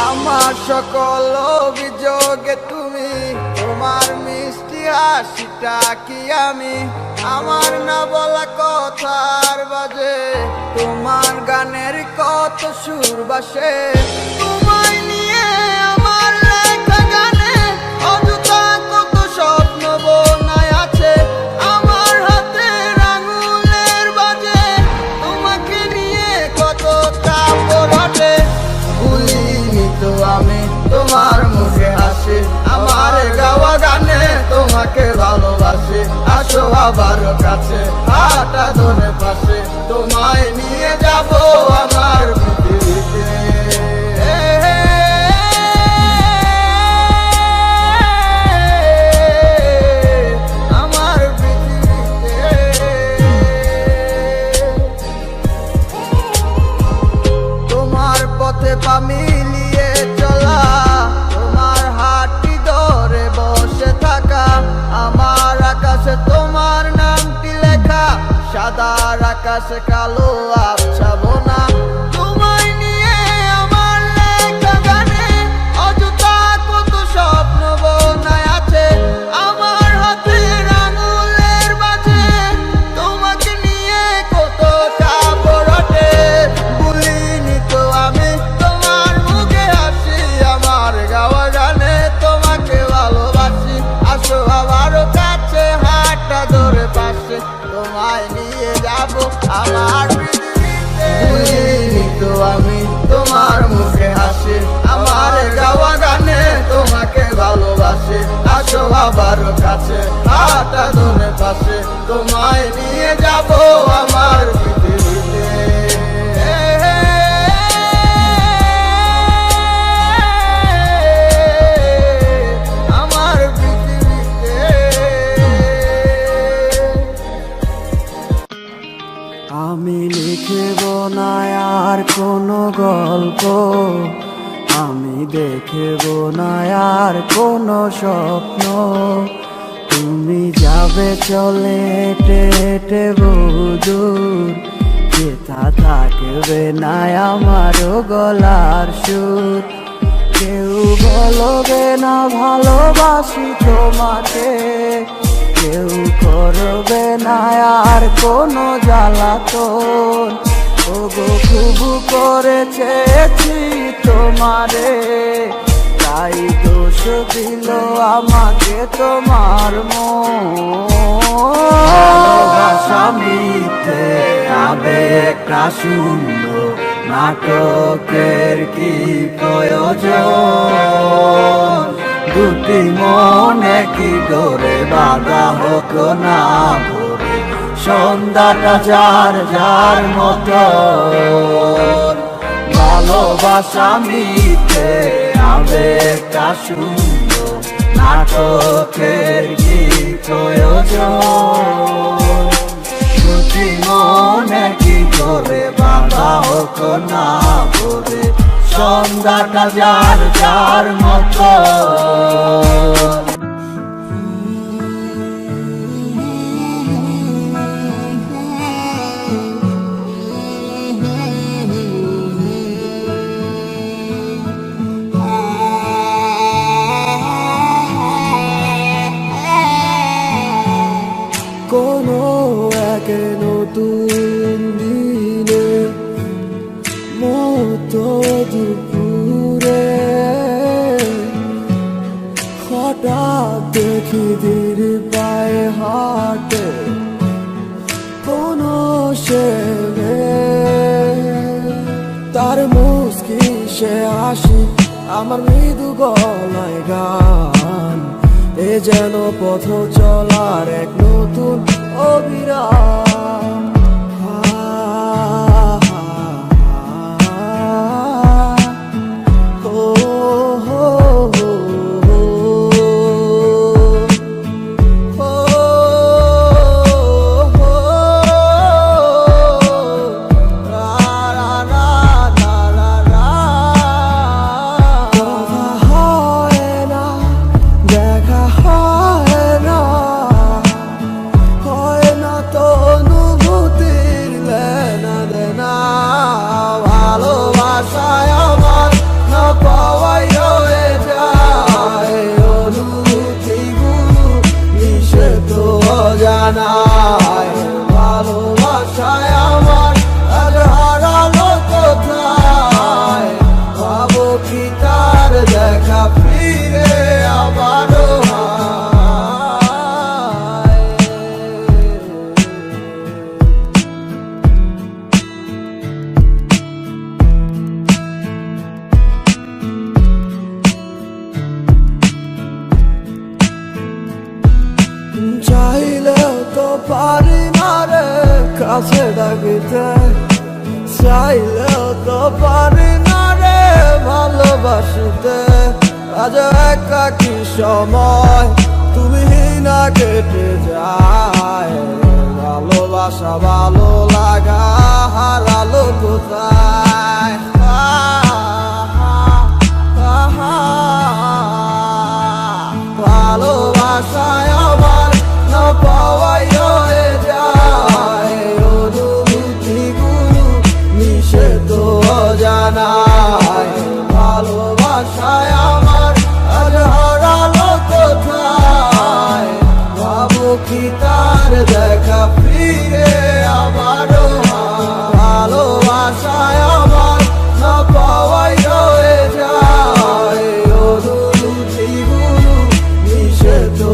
আমার সকল অভিযোগে তুমি, তোমার মিষ্টি হাসিটা কি আমি, আমার না বলা কথার বাজে, তোমার গানের কত সুর বাসে, তোমায় নিয়ে আমার লেখা গানে অযথা কত স্বপ্ন বোনায় আছে, আমার হাতের আঙুলের বাজে তোমাকে নিয়ে কত কাপড় ওঠে। ভুলিনি তো আমি তোমার মুখে হাসি, আমার গাওয়া গানে তোমাকে ভালোবাসি, আসো আবার কাছে হাঁটা ধরে পাশে, তোমায় নিয়ে যাব আমার পৃথিবীতে। আমার পৃথিবীতে তোমার পথে পা মিলিয়ে চলা, তোমার হাতটি ধরে বসে থাকা, আমার আকাশে তোমার নামটি লেখা, সাদার আকাশে কালো আবছা বোনা, তোমায় নিয়ে আমার লেখা গানে অযথা কত স্বপ্ন বোনায় আছে, আমার হাতের আঙুলের মাঝে তোমাকে নিয়ে কত কাপড় ওঠে। ভুলিনি তো আমি তোমার মুখে হাসি, আমার গাওয়া গানে তোমাকে ভালোবাসি, আসো আবারও কাছে হাতটা ধরে পাশে, তোমায় নিয়ে যাব আমার পৃথিবীতে। ভুলিনি তো আমি তোমার মুখে হাসি, আমার গাওয়া গানে তোমাকে ভালোবাসি, আসো আবারও কাছে হাতটা ধরে পাশে, তোমায় নিয়ে যাব আমার পৃথিবীতে। আমার পৃথিবীতে আমি লিখব না আর কোনো গল্প, আমি দেখব না আর কোনো স্বপ্ন, তুমি যাবে চলে হেঁটে হেঁটে বহুদূর, যেথা থাকবে না আমারও গলার সুর, কেউ বলবে না ভালোবাসি তোমাকে, কেউ করবে না আর কোনো জ্বালাতন, ওগো খুব করে চেয়েছি তোমারে, তাই দোষ দিল আমাকে তোমার মন। ভালোবাসা মিথ্যে আবেগটা সুন্দর, নাটকের কি প্রয়োজন, দুটি মনে কি ডোরে বাঁধা হোক না ভোরে, সন্ধ্যাটা যার যার মতো। ভালোবাসা মিথ্যে আবেগটা সুন্দর, নাটকের কি প্রয়োজন, দুটি মনে কি ডোরে বাঁধা হোক না ভোরে, সন্ধ্যাটা যার যার মতো। কোনো এক নতুন দিনে মতো দুপুরে হঠাৎ দেখি ধীর পায়ে হাঁটে কোনো সে তার মুস্কি সে হাসি, আমার মৃদু গলায় গান, এ যেন পথ চলার এক নতুন অবিরাম। যাইতে, চাইলেও তো পারি না রে ভালোবাসতে। আজ একাকী সময় তুমি না কেটে যায়, ভালোবাসা ভালো লাগা হারালো কোথায়? ভালোবাসায় আমার না পাওয়াই হয়ে যায়, অনুভূতিগুলো মিশে তো জানায়। ভালোবাসায় আমার আজ হারালো কোথায়? ভাবো কি তার দেখা ফিরে আবারও হয়? ভালোবাসায় আমার না পাওয়াই হয়ে যায়, অনুভূতিগুলো মিশে তো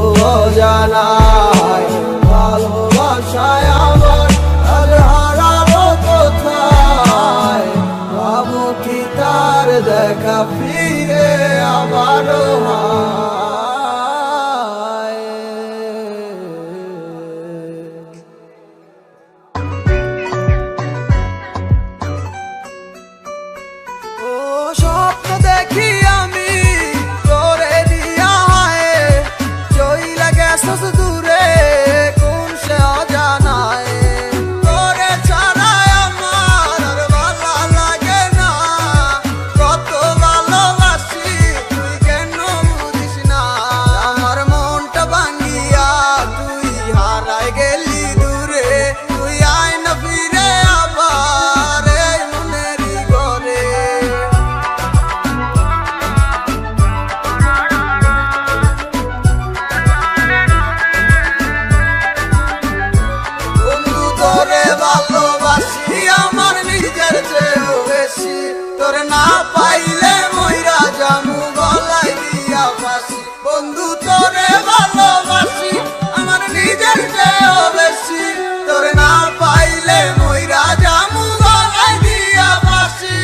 জানায়। ভালোবাসায় আমার আজ হারালো কোথায়? ভাবো কি তার দেখা ফিরে আবারও হয়? ও স্বপ্ন দেখি আমি তোরে দিয়া হায়, চইলা গেছস দূরে কোন সে অজানায়। তোরে ছাড়াই আমার আর ভালো লাগে না, কত ভালোবাসি তুই কেন বুঝিস না? আমার মনটা ভাঙিয়া তুই হারাই গেলি দূরে, তুই আয় না ফিরে আবার এই মনেরই ঘরে। বন্ধু তোরে ভালোবাসি আমার নিজের চেয়েও বেশি, তোরে না পাইলে মইরা জামু গলায় দিয়া ফাঁসি। বন্ধু তোরে ভালোবাসি আমার নিজের চেয়েও বেশি, তোরে না পাইলে মইরা জামু গলায় দিয়া ফাঁসি।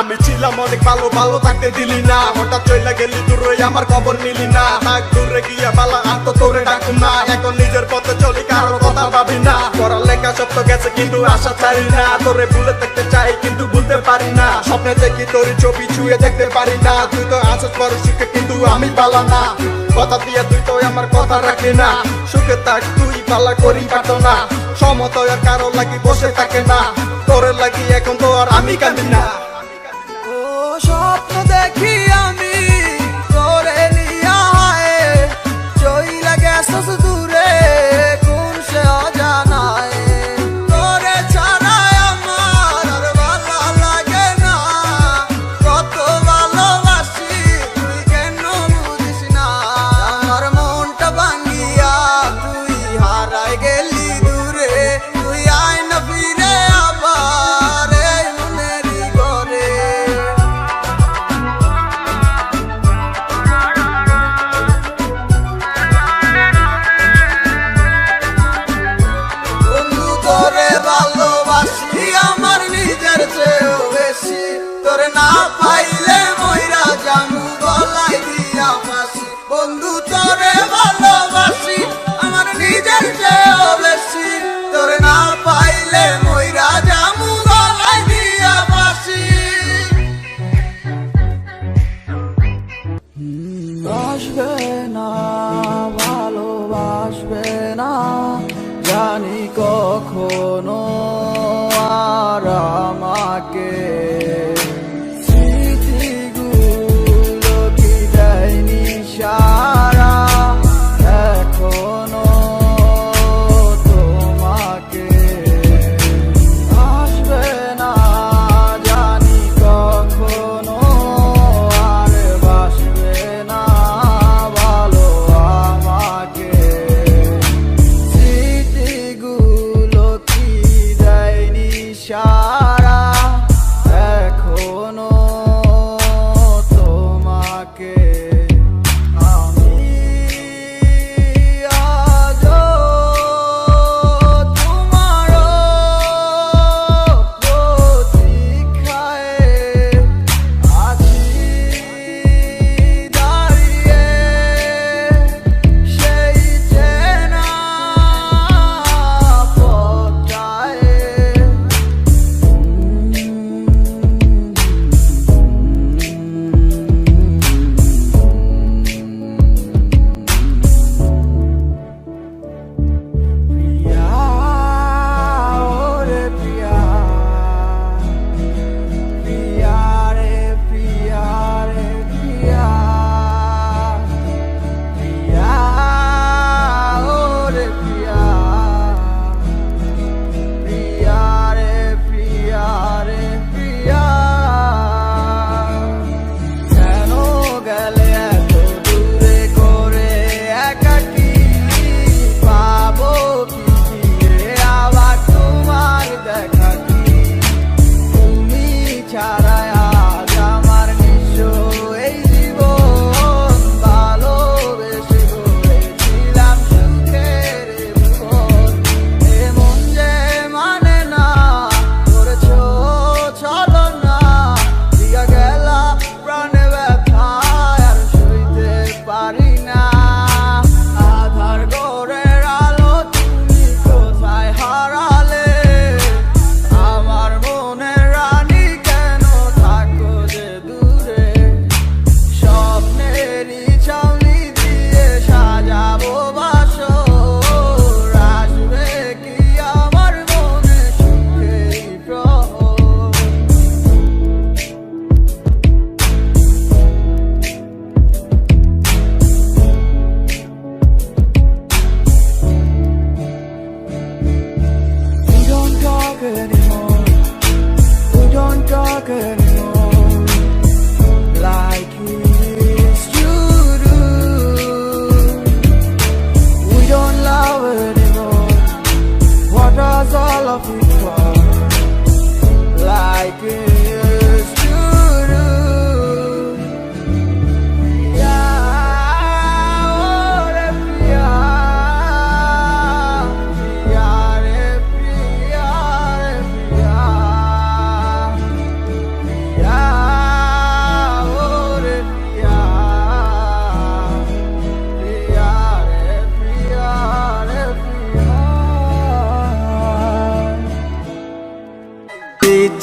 আমি ছিলাম অনেক ভালো, ভালো থাকতে দিলি না, হঠাৎ চলে গেলি দূরে আমার খবর নিলি না। থাক দূরে গিয়া বালা আর তো তোরে ডাকুম না, এখন নিজের পথে চলি কারোর কথা ভাবি না। পড়ালেখা সব তো গেছে কিন্তু আশা ছাড়ি না, তোরে ভুলে দেখতে চাই কিন্তু ভুলতে পারি না। স্বপ্নে দেখি তোর ছবি ছুঁয়ে দেখতে পারি না, তুই তো আসস বড় সুখে কিন্তু আমি পালা না। কথা দিয়ে তুই তো আমার কথা রাখলি না, সুখে থাক তুই পালা করি পারতো না। সমতয় আর কারো লাগি বসে থাকে না, তোরে লাগি এখন তো আর আমি কাঁদি না। ও স্বপ্ন দেখি আমি তোরে নিয়া হায়, চইলা গেছস দূরে কোন সে অজানায়। তোরে ছাড়াই আমার আর ভালো লাগে না, কত ভালোবাসি তুই কেন বুঝিস না? আমার মনটা ভাঙিয়া তুই হারাই গেলি দূরে, তুই আয় না ফিরে আবার এই মনেরই ঘরে।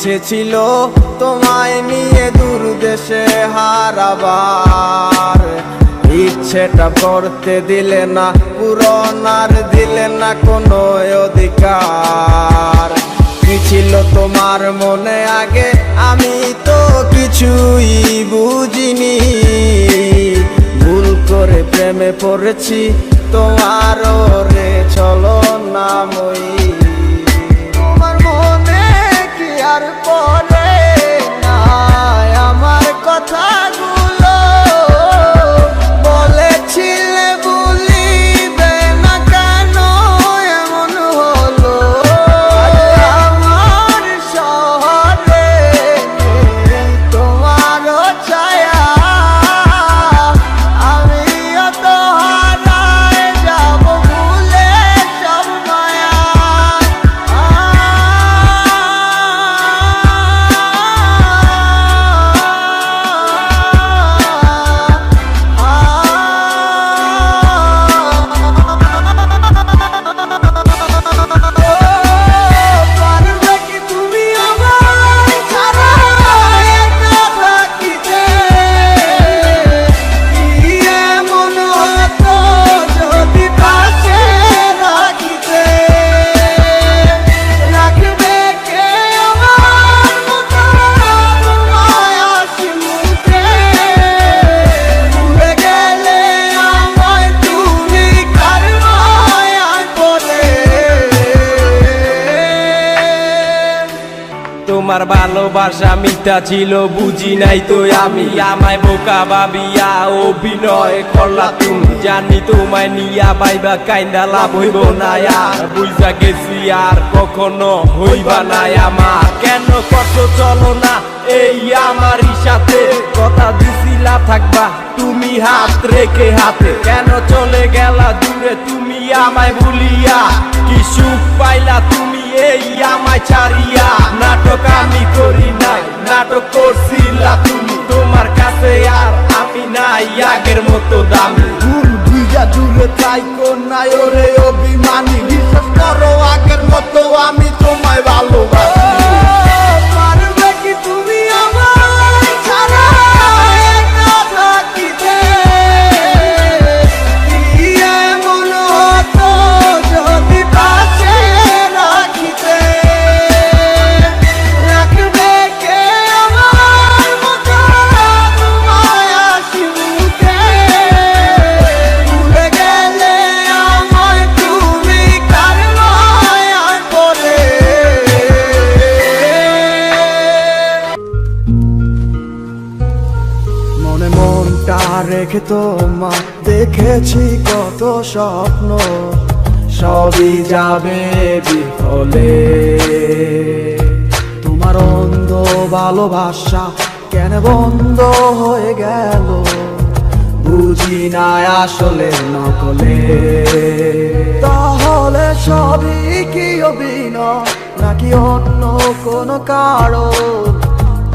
ইচ্ছে ছিল তোমায় নিয়ে দূর দেশে হারাবার, ইচ্ছেটা করতে দিলে না পূরণ, আর দিলে না কোনো অধিকার। কি ছিল তোমার মনে আগে আমি তো কিছুই বুঝিনি, ভুল করে প্রেমে পড়েছি তোমার রে চলো না মই। তোমার মনে কি আর পড়ে না আমার কথাগুলো, বলেছিলে বলিবে না কেন এমন হলো। আমার শহরে তোমার ছায়া, আমিও তো হারায় যাব ভুলে সব মায়া। পারবে কি তুমি আমায় ছাড়া একা থাকিতে, কি এমন হতো যদি পাশে রাখিতে। রাখবে কে আমার মতো তোমায় হাসি মুখে, ভুলে গেলে আমায় তুমি কার মায়ায় পড়ে। তোমার ভালোবাসা মিথ্যা ছিল বুঝি নাই তো আমি, আমায় বোকা ভাবিয়া অভিনয় করলা তুমি। জানি তোমায় নিয়া বাইবা কাইন্দা লাভ হইব না, আর বুঝা গেছি আর কখনো হইবা না আমার। কেন কত চলো না এই আমারই সাথে, কথা দিছিলা থাকবা তুমি হাত রেখে হাতে। কেন চলে গেলা দূরে তুমি আমায় ভুলিয়া, কি সুখ পাইলা তুমি এই আমায় ছাড়িয়া। নাটক আমি করি নাই, নাটক করছিলা তুমি। তোমার কাছে আর আমি নাই আগের মতো দামি। ভুল বুঝা দূরে থাইকো না ওরে অভিমানী, বিশ্বাস করো আগের মতো আমি তোমায় ভালোবাসি। পারবে কি তুমি আমায় ছাড়া একা থাকিতে, কি এমন হতো যদি পাশে রাখিতে। রাখবে কে আমার মতো তোমায় হাসি মুখে, ভুলে গেলে আমায় তুমি কার মায়ায় পড়ে। মনে মনটা রেখে তোমার দেখেছি কত স্বপ্ন, সবই যাবে বিফলে। তোমার অন্ধ ভালোবাসা কেন বন্ধ হয়ে গেল, বুঝি না আসলে নকলে। তাহলে সবই কি অভিনয় নাকি অন্য কোনো কারণ,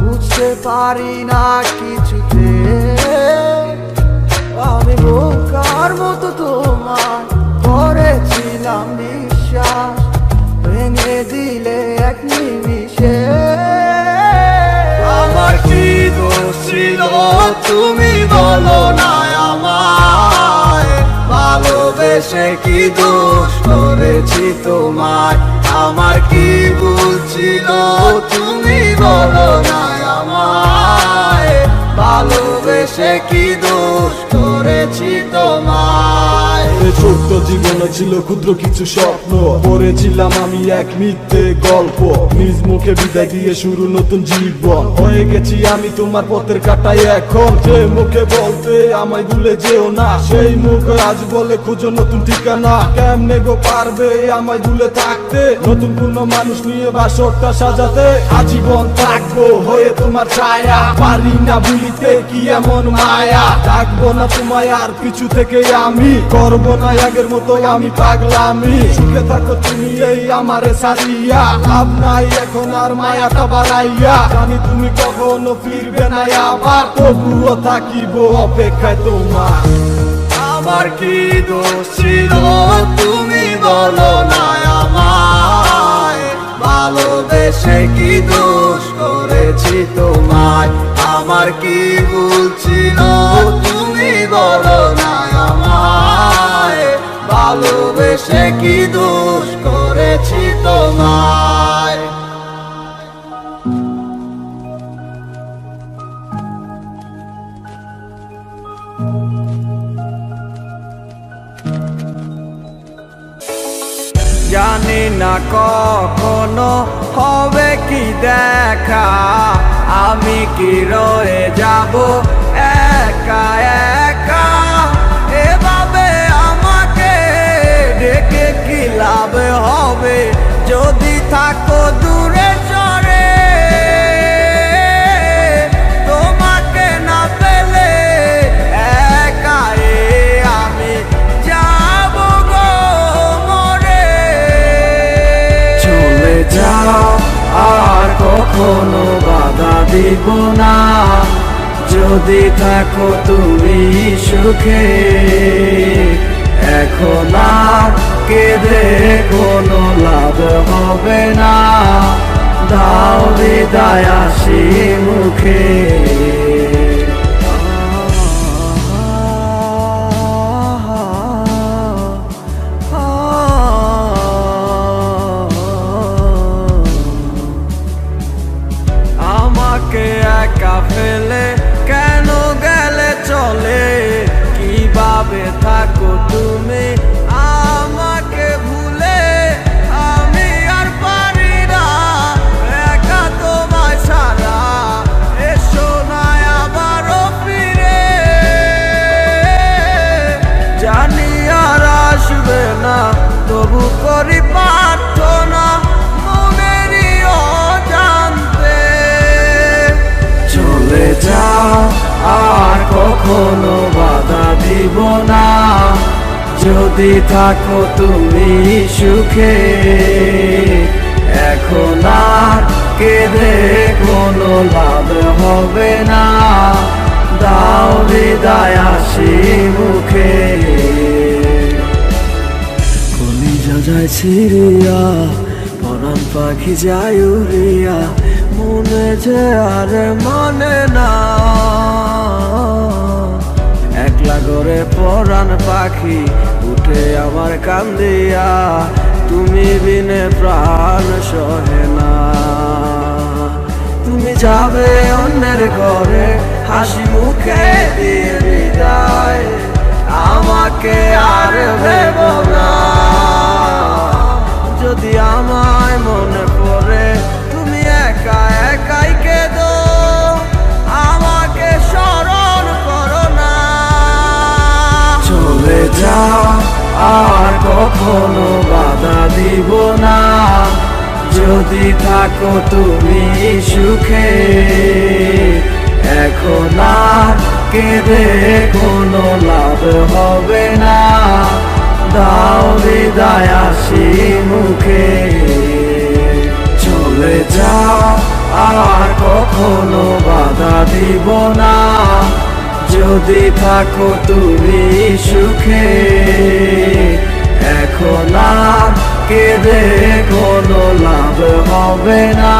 বুঝতে পারি না কিছুতে। আমি বোকার মতো তোমার করেছিলাম বিশ্বাস, ভেঙে দিলে এক নিমিষে। আমার কি দোষ ছিল তুমি বলো না আমায়, ভালোবেসে কি দোষ করেছি তোমায়। আমার কি ভুল ছিল তুমি বলো না আমায়, ভালোবেসে কি দোষ করেছি তোমায়। ছোট্ট জীবনে ছিল ক্ষুদ্র কিছু স্বপ্ন, পড়েছিলাম আমি এক মিথ্যে গল্প। নিজ মুখে বিদায় দিয়ে শুরু নতুন জীবন, হয়ে গেছি আমি তোমার পথের কাটায় এখন। যে মুখে বলতে আমায় ভুলে যেও না, সেই মুখ আজ বলে খুঁজো নতুন ঠিকানা। কেমনে গো পারবে আমায় ভুলে থাকতে, নতুন কোনো মানুষ নিয়ে বাসরটা সাজাতে। আজীবন থাকবো হয়ে তোমার ছায়া, পারি না ভুলিতে কি এমন মায়া। ডাকবো না তোমায় আর কিছু থেকে আমি, করবো না আগের মতো আমি পাগলামি। সুখে থাকো তুমি এই আমারে সারিয়া, লাভ নাই এখন আর মায়াটা বাড়াইয়া। জানি তুমি কখনো ফিরবে না আবার, তবুও থাকিব অপেক্ষায় তোমার। আমার কি দোষ ছিল তুমি বলো না আমায়, ভালোবেসে কি দোষ করেছি তোমায়। আমার কি ভুল ছিল তুমি বলো না আমায়, ভালোবেসে কি দোষ করেছি তোমায়। জানি না কখনো হবে কি দেখা, আমি কি রয়ে যাব একা একা। এভাবে আমাকে ডেকে কি লাভ হবে যদি থাকো দূরে সরে। তোমাকে না পেলে একা আমি যাব গো মরে। চলে যাও আর কখনো বাধা দিব না, যদি থাকো তুমি সুখে। এখন আর কেঁদে কোনো লাভ হবে না, দাও বিদায় হাসি মুখে। আমাকে একা ফেলে কেন গেলে চলে, কিভাবে থাকো তুমি আমাকে ভুলে। আমি আর পারি না একা তোমায় ছাড়া, এসো না আবারও ফিরে। জানি আর আসবে না তবু করি প্রার্থনা মনেরই অজান্তে। চলে যাও আর কখনো বাধা দিব না, যদি থাকো তুমি সুখে। এখন আর কেঁদে কোনো লাভ হবে না, দাও বিদায় হাসি মুখে। কলিজা যায় ছিড়িয়া, পরাণ পাখি যায় উড়িয়া, মনে যে আর মানে না। একলা করে পরাণ পাখি উঠে আমার কান্দিয়া, তুমি বিনে প্রাণ সহে না। তুমি যাবে অন্যের ঘরে হাসি মুখে দিয়ে বিদায়, আমাকে আর ভেব না। যদি আমায় মনে পড়ে তুমি একা একাই কেঁদো, আমাকে স্মরণ করো না। চলে যাও আর কখনো বাধা দিব না, যদি থাকো তুমি সুখে। এখন আর কেঁদে কোনো লাভ হবে না, দাও বিদায় হাসি মুখে। চলে যাও আর কখনো বাধা দিব না, যদি থাকো তুমি সুখে। এখন আর কেঁদে কোনো লাভ হবে না,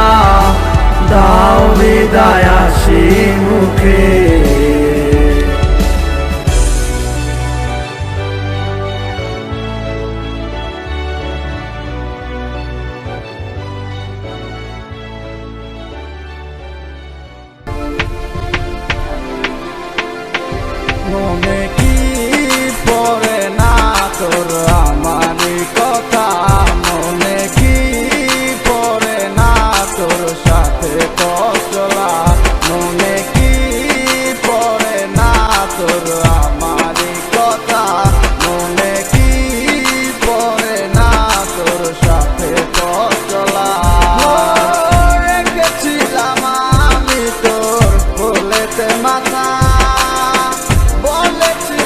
দাও বিদায় হাসি মুখে। মনে কি পড়ে না তোর আমারই কথা, মনে কি পড়ে না তোর সাথে কসলা। মনে কি পড়ে না তোর আমারই কথা, মনে কি পড়ে না তোর সাথে কসলা। রেখেছিলাম আমি তোর বলেতে মাথা, বলেছি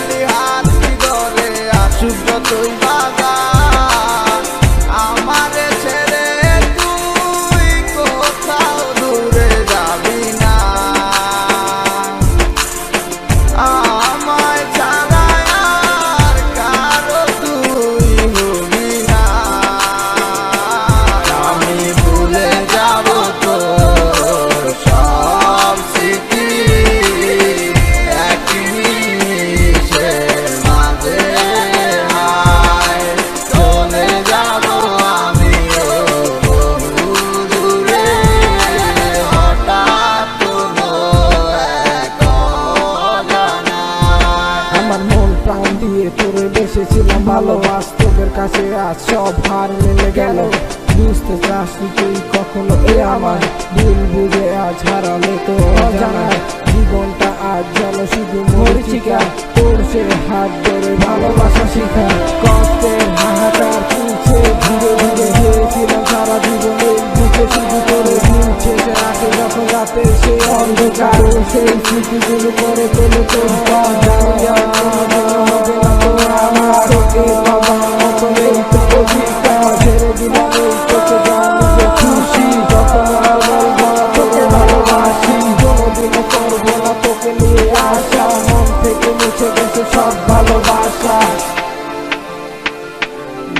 তোরে বেসেছিলাম ভালো, বাস্তবের কাছে আজ সব হার মেনে গেল। বুঝতে চাসনি তুই কখনো এ আমার ভুল বুঝে আজ হারালে তো অজানায় জীবনটা আজ যেন শুধু মরিচিকা। তোর সে হাত ধরে ভালোবাসা শিখা, কষ্টের হাহাকার তুলছে ধীরে ধীরে। হয়েছিলাম সারা জীবনে বুকে শুধু করে দিনছে সে রাতে যখন রাতে সে অন্ধকার। সেই স্মৃতিগুলো করে তোলে তোর আমার তোকে বাবা মতো নেই তো অধিকার। ছেড়ে দিলাম এই তোকে জানি যে খুশি, যখন বলবো তোকে ভালোবাসি। কোনোদিনও করবো না তোকে নিয়ে আসা, মন থেকে মুছে গেছে সব ভালোবাসা।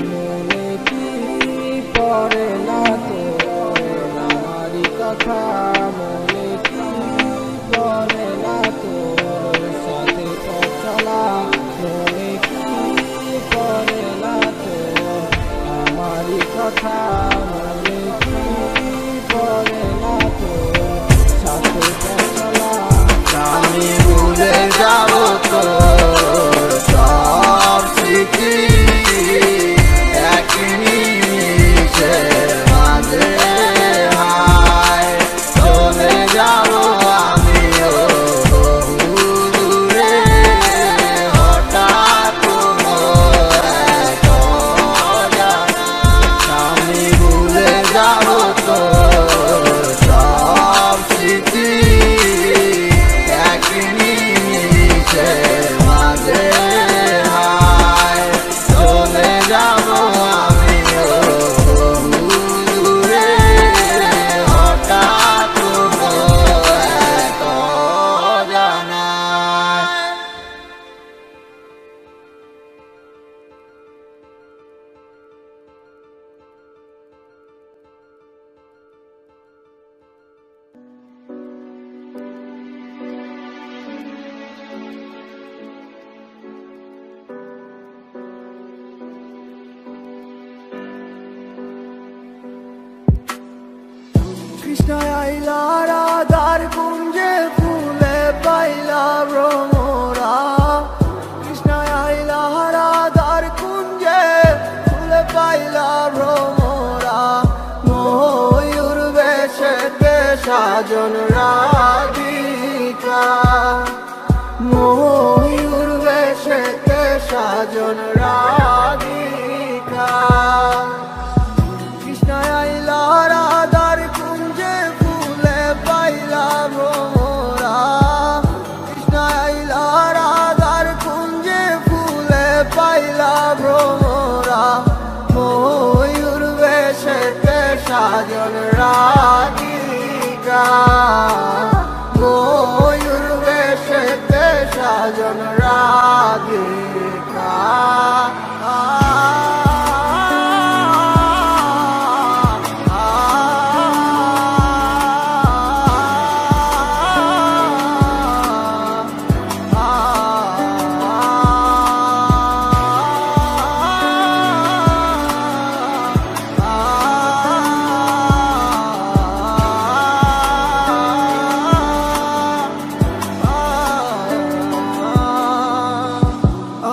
মনে কি পড়ে না তোর আমারই কথা, মনে কি পড়ে না তোর সাথে পথ চলা। মনে কি পড়ে না তোর আমারই কথা, মনে কি পড়ে না তোর সাথে পথ চলা। আমি ভুলে যাব তোর সব স্মৃতি, এক নিমিষের মাঝে হায় চলে যাব আমিও দূরে। হঠাৎ কোনো এক অজানা আমি ভুলে যাব তোর সব স্মৃতি, এক নিমিষের মাঝে হায় চলে যাব আমিও দূরে। হঠাৎ কোনো এক অজানায়। কৃষ্ণ আইলা রাধার কুঞ্জে ফুলে পাইলা ভ্রমরা। কৃষ্ণ আইলা রাধার কুঞ্জে ফুলে পাইলা ভ্রমরা। ময়ূর বেশেতে সাজন রাধিকা, ময়ূর বেশেতে সাজন রাধিকা। কৃষ্ণ আইলা রাধার কুঞ্জে ফুলে পাইলা ভ্রমরা। কৃষ্ণ আইলা রাধার কুঞ্জে ফুলে পাইলা ভ্রমরা। ময়ূর বেশেতে সাজন রাধিকা, ময়ূর বেশেতে সাজন রাধিকা।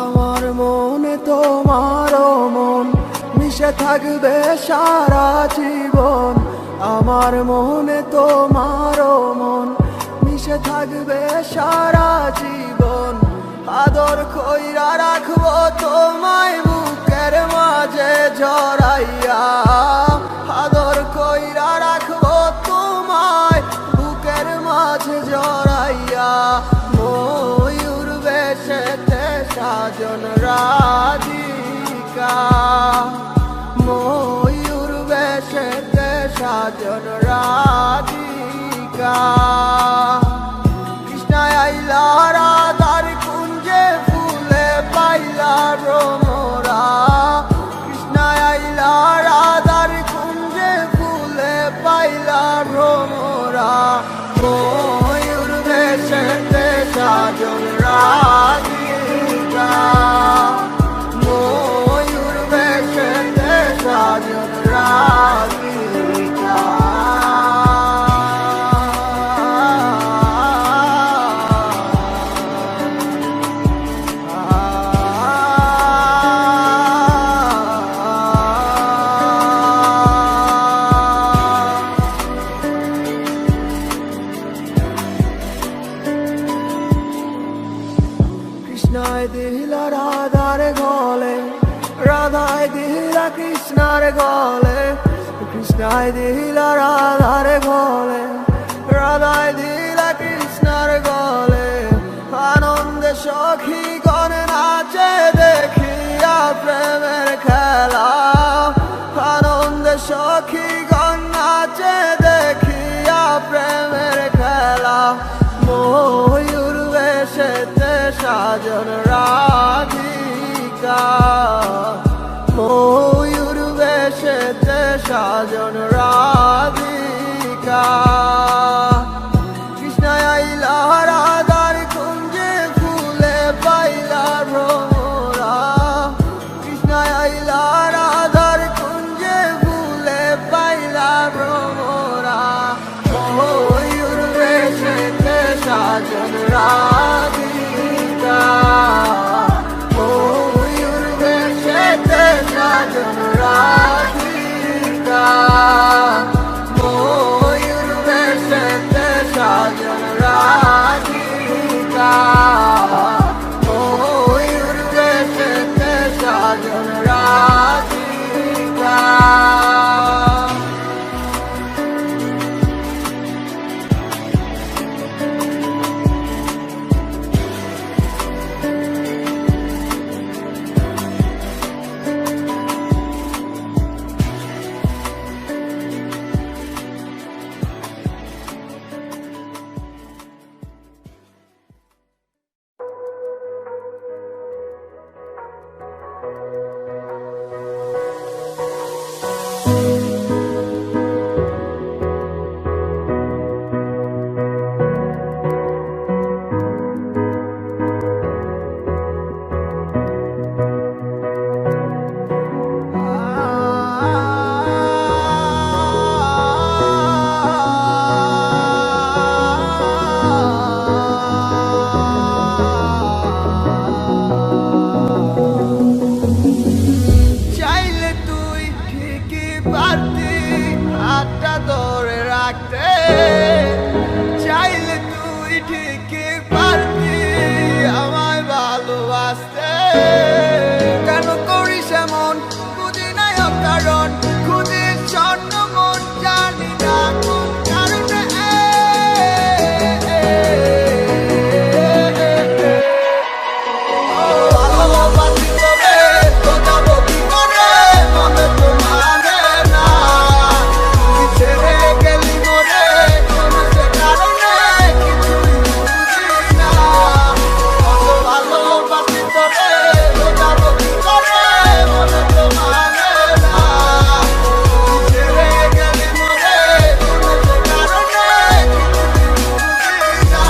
আমার মনে তোমারও মন মিশে থাকবে সারা জীবন। আমার মনে তোমারও মন মিশে থাকবে সারা জীবন। আদর কইরা রাখবো তোমায় বুকের মাঝে জড়াইয়া, আদর কইরা রাখবো তোমায় বুকের মাঝে জড়াইয়া। ময়ূর বেশেতে সাজন রাধিকা, ময়ূর বেশেতে সাজন রাধিকা। কৃষ্ণ আইলা রাধার কুঞ্জে ফুলে পাইলা ভ্রমরা। কৃষ্ণ আইলা রাধার কুঞ্জে ফুলে পাইলা ভ্রমরা। ময়ূর বেশেতে সাজন রাধিকা, ময়ূর বেশেতে সাজন রাধিকা। কৃষ্ণায় দিলা রাধার গলে, রাধায় দিলা কৃষ্ণার গলে, কৃষ্ণায় দিলা রাধার গলে, রাধায় দিলা কৃষ্ণার গলে। আনন্দে সখী গণ নাচে দেখিয়া প্রেমের খেলা, আনন্দে সখী গণ নাচে দেখিয়া প্রেমের খেলা। ময়ূর বেশেতে সাজন রাধিকা, ময়ূর বেশেতে সাজন রাধিকা। কৃষ্ণ আইলা রাধার কুঞ্জে ফুলে পাইলা ভ্রমরা, কৃষ্ণ আইলা রাধার কুঞ্জে ফুলে পাইলা ভ্রমরা। ময়ূর বেশেতে সাজন রাধিকা, ময়ূর বেশেতে সাজন রাধিকা, ময়ূর বেশেতে সাজন রাধিকা, ময়ূর বেশেতে সাজন রাধিকা। চাইলে তুই ঠিকই পারতি হাতটা ধরে রাখতে, চাইলে তুই ঠিকই পারতি আমায় ভালোবাসতে। কেন করিস এমন বুঝি নাই কারণ, খুঁজিস স্বর্ণ মন জানি না কোন কারণে। ভালোবাসি তবে তো যাবো কি করে, মনে তো মানে না। তুই ছেড়ে গেলি মোরে কোন সে কারণে, কিছুই বুঝি না। কত ভালোবাসি তবে তো যাবো কি করে, মনে তো মানে না। তুই ছেড়ে গেলি মোরে কোন সে কারণে, কিছুই বুঝি না।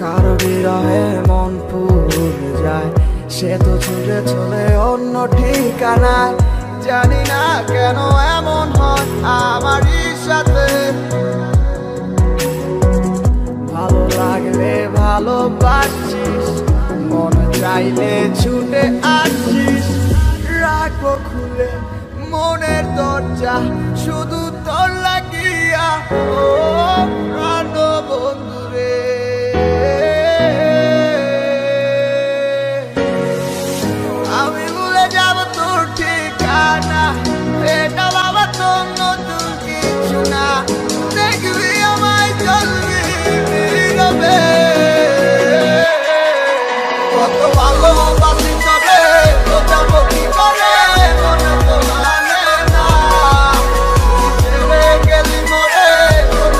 কারো বিরহে মন পুড়ে যায়, সে তো ছুটে চলে অন্য ঠিকানায়। জানি না কেন এমন হয় আমারই সাথে। ভালো লাগলে ভালোবাসিস, মন চাইলে ছুটে আসিস। রাখবো খুলে মনের দরজা শুধু তোর লাগিয়া, ও প্রাণ বন্ধুরে। আমি ভুলে যাব তোর ঠিকানা, এটা বাবা তোর নতুন কিছু না। দেখবি আমায় চলবি নীরবে। কত ভালোবাসি তবে তো যাবো কি করে, মনে তো মানে না। তুই ছেড়ে গেলি মোরে কোন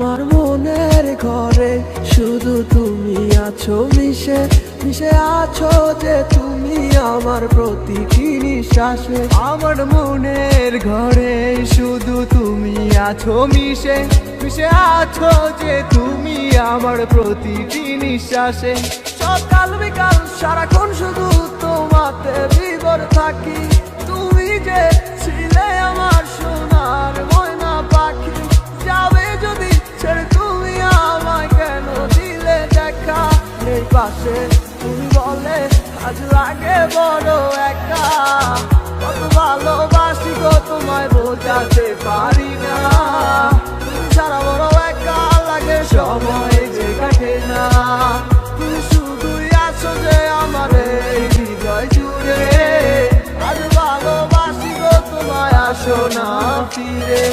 আমার মনের ঘরে শুধু তুমি আছো মিশে মিশে আছো যে তুমি আমার প্রতিটি নিঃশ্বাসে আমার মনের ঘরে শুধু তুমি আছো মিশে মিশে আছো যে তুমি আমার প্রতিটি নিঃশ্বাসে সকাল বিকাল সারাক্ষণ শুধু তোমাতে বিভোর থাকি তুমি যে ছিলে আমার সোনার ময়না পাখি যাবে যদি ছেড়ে তুমি আমায় কেন দিলে দেখা নেই পাশে তুমি বলে আজ লাগে বড় একা কত ভালোবাসি গো তোমায় বোঝাতে পারি না তুমি ছাড়া বড় একা লাগে সময় যে কাটে না তুমি শুধুই আছো যে আমার এই হৃদয় জুড়ে আজ ভালোবাসি গো তোমায় আসো না ফিরে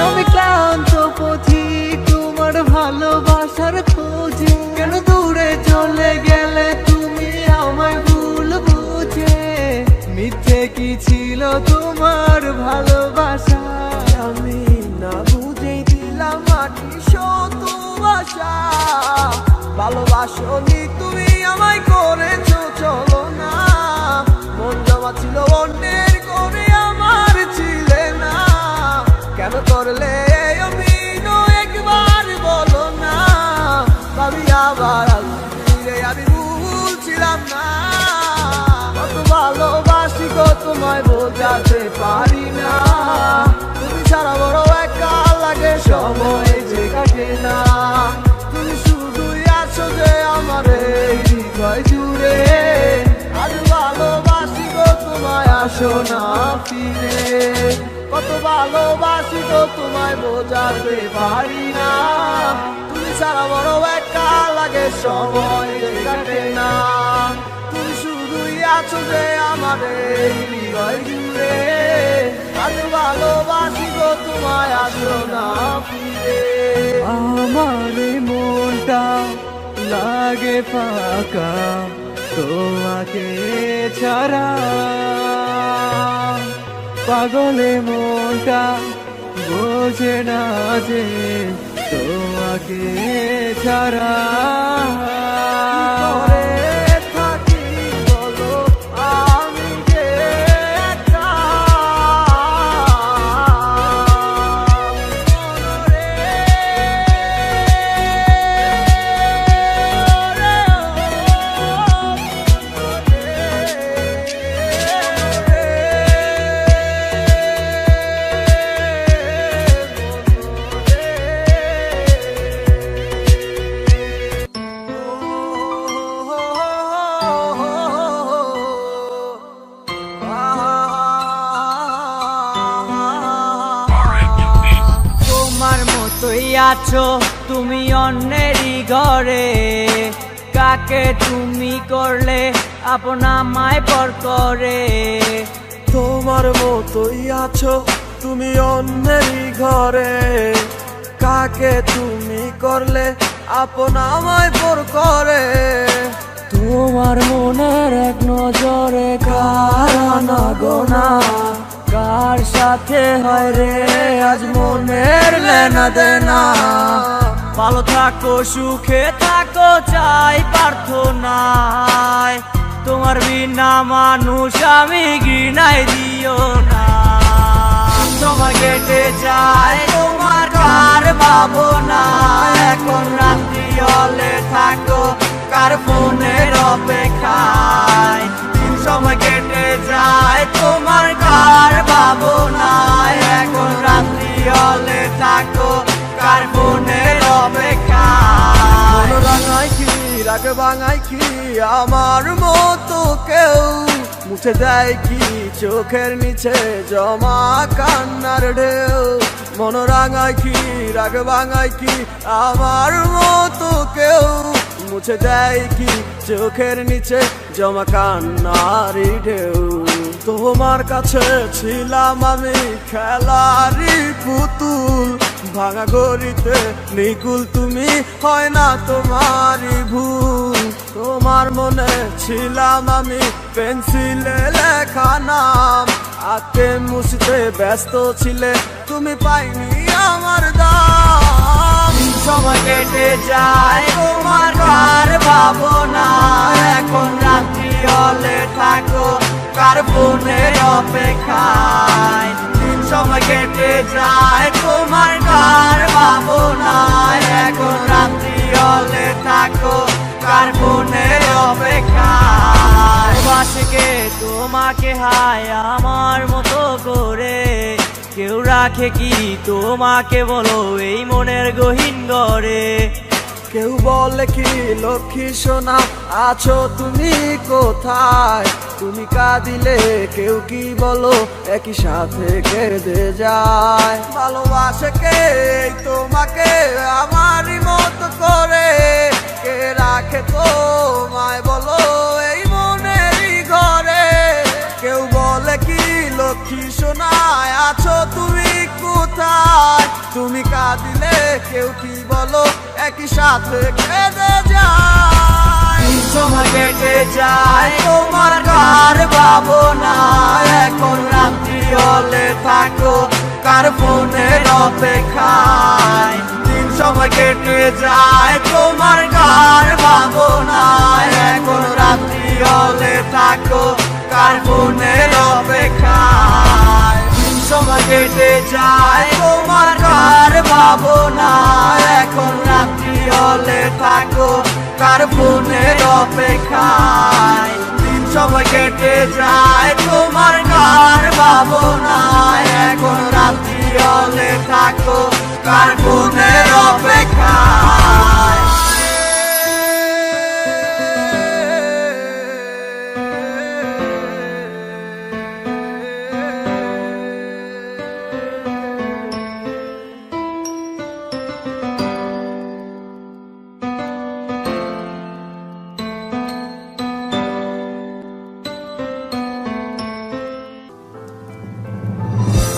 আমি ক্লান্ত পথিক তোমার ভালোবাসার খোঁজে কেন দূরে চলে গেলে তুমি আমায় ভুল বুঝে মিথ্যে কি ছিল তোমার ভালোবাসা আমি না বুঝেই দিলাম মাটি শত ভাষা ভালোবাসনি তুমি আমায় করেছো চলো না মন জমা ছিল অন্যের করে আমার ছিলে না কেন করলে অভিনয় একবার বলো না ভাবি আবার ফিরে আমি ভুলছিলাম না কত ভালোবাসি গো তোমায় বোঝাতে পারি না তুমি ছাড়া বড় একা লাগে সময় যে কাটে না তুমি শুধুই আছো যে আমার এই হৃদয় জুড়ে আজ ভালোবাসি গো তোমায় আসো না ফিরে কত ভালোবাসি তো তোমায় বোঝাতে পারি না তুমি ছাড়া বড় একা লাগে সময় কাটে না তুমি শুধুই আছো যে আমার এই হৃদয় জুড়ে আজ ভালোবাসি তো তোমায় আসো না ফিরে আমার মনটা লাগে ফাঁকা তোমাকে ছাড়া পাগলে মনটা বোঝে না যে তোমাকে ছাড়া থাকি বলো আমি যে একা আছো তুমি অন্যেরই ঘরে কাকে তুমি করলে আপনা আমায় পর করে তোমার মতোই আছো তুমি অন্যেরই ঘরে কাকে তুমি করলে আপন আমায় পর করে তোমার মনের এক নজরে কারানা গোনা কার সাথে হয় রে আজ মনের লেনা দেনা ভালো থাকো সুখে থাকো চাই প্রার্থনায় তোমার বিনা মানুষ আমি ঘৃণায় দিও না সময় কেটে যায় তোমার কার ভাবনা এখন রাত্রি হলে থাকো কার ফোনের অপেক্ষায় সময় কেটে যায় তোমার কার ভাবনা এখন রাত্রি হলে থাকো কার ফোনের অপেক্ষায় রাঙাই কি রাগ ভাঙাই কি আমার মতো কেউ মুছে দেয় কি চোখের নিচে জমা কান্নার ঢেউ মন রাঙায় কি রাগ ভাঙায় কি আমার মতো কেউ মুছে দেয় কি চোখের নিচে জমা কান্নারি ঢেউ তোমার কাছে ছিলাম আমি খেলারি পুতুল ভাঙা গড়িতে নিকুল তুমি হয় না তোমারই ভুল তোমার মনে ছিলাম আমি পেন্সিলে লেখা নাম আঁকতে মুছতে ব্যস্ত ছিলে তুমি পাইনি আমার দাম সময় কেটে যায় তোমার কার ভাবনা এখন রাত্রি হলে থাকো কার ফোনের অপেক্ষায় সময় কেটে যায় তোমার কার ভাবনা এখন রাত্রি হলে থাকো কার ফোনের অপেক্ষায় বাসকে তোমাকে হায় আমার মতো করে কেউ রাখে কি তোমাকে বলো এই মনের গহীন ঘরে কেউ বলে কি লক্ষ্মী সোনা আছো তুমি কোথায় তুমি কাঁদিলে কেউ কি বলো একই সাথে কেঁদে যায় ভালোবাসে কে তোমাকে আমারই মতো করে কে রাখে তোমায় বলো এই মনেরই ঘরে কেউ বলে কি লক্ষ্মী সোনায় আছো তুমি কোথায় তুমি কাঁদিলে কেউ কি বলো একই সাথে কেঁদে যায় সময় কেটে যায় তোমার কার ভাবনা এখন রাত্রি হলে থাকো কার ফোনের অপেক্ষায় সময় কেটে যায় তোমার কার ভাবনা এখন রাত্রি হলে থাকো কার ফোনের অপেক্ষায় সময় কেটে যায় তোমার কার ভাবনা এখন রাত্রি হলে থাকো কার ফোনের অপেক্ষায় সময় কেটে যায় তোমার কার ভাবনা এখন রাত্রি হলে থাকো কার ফোনের অপেক্ষায়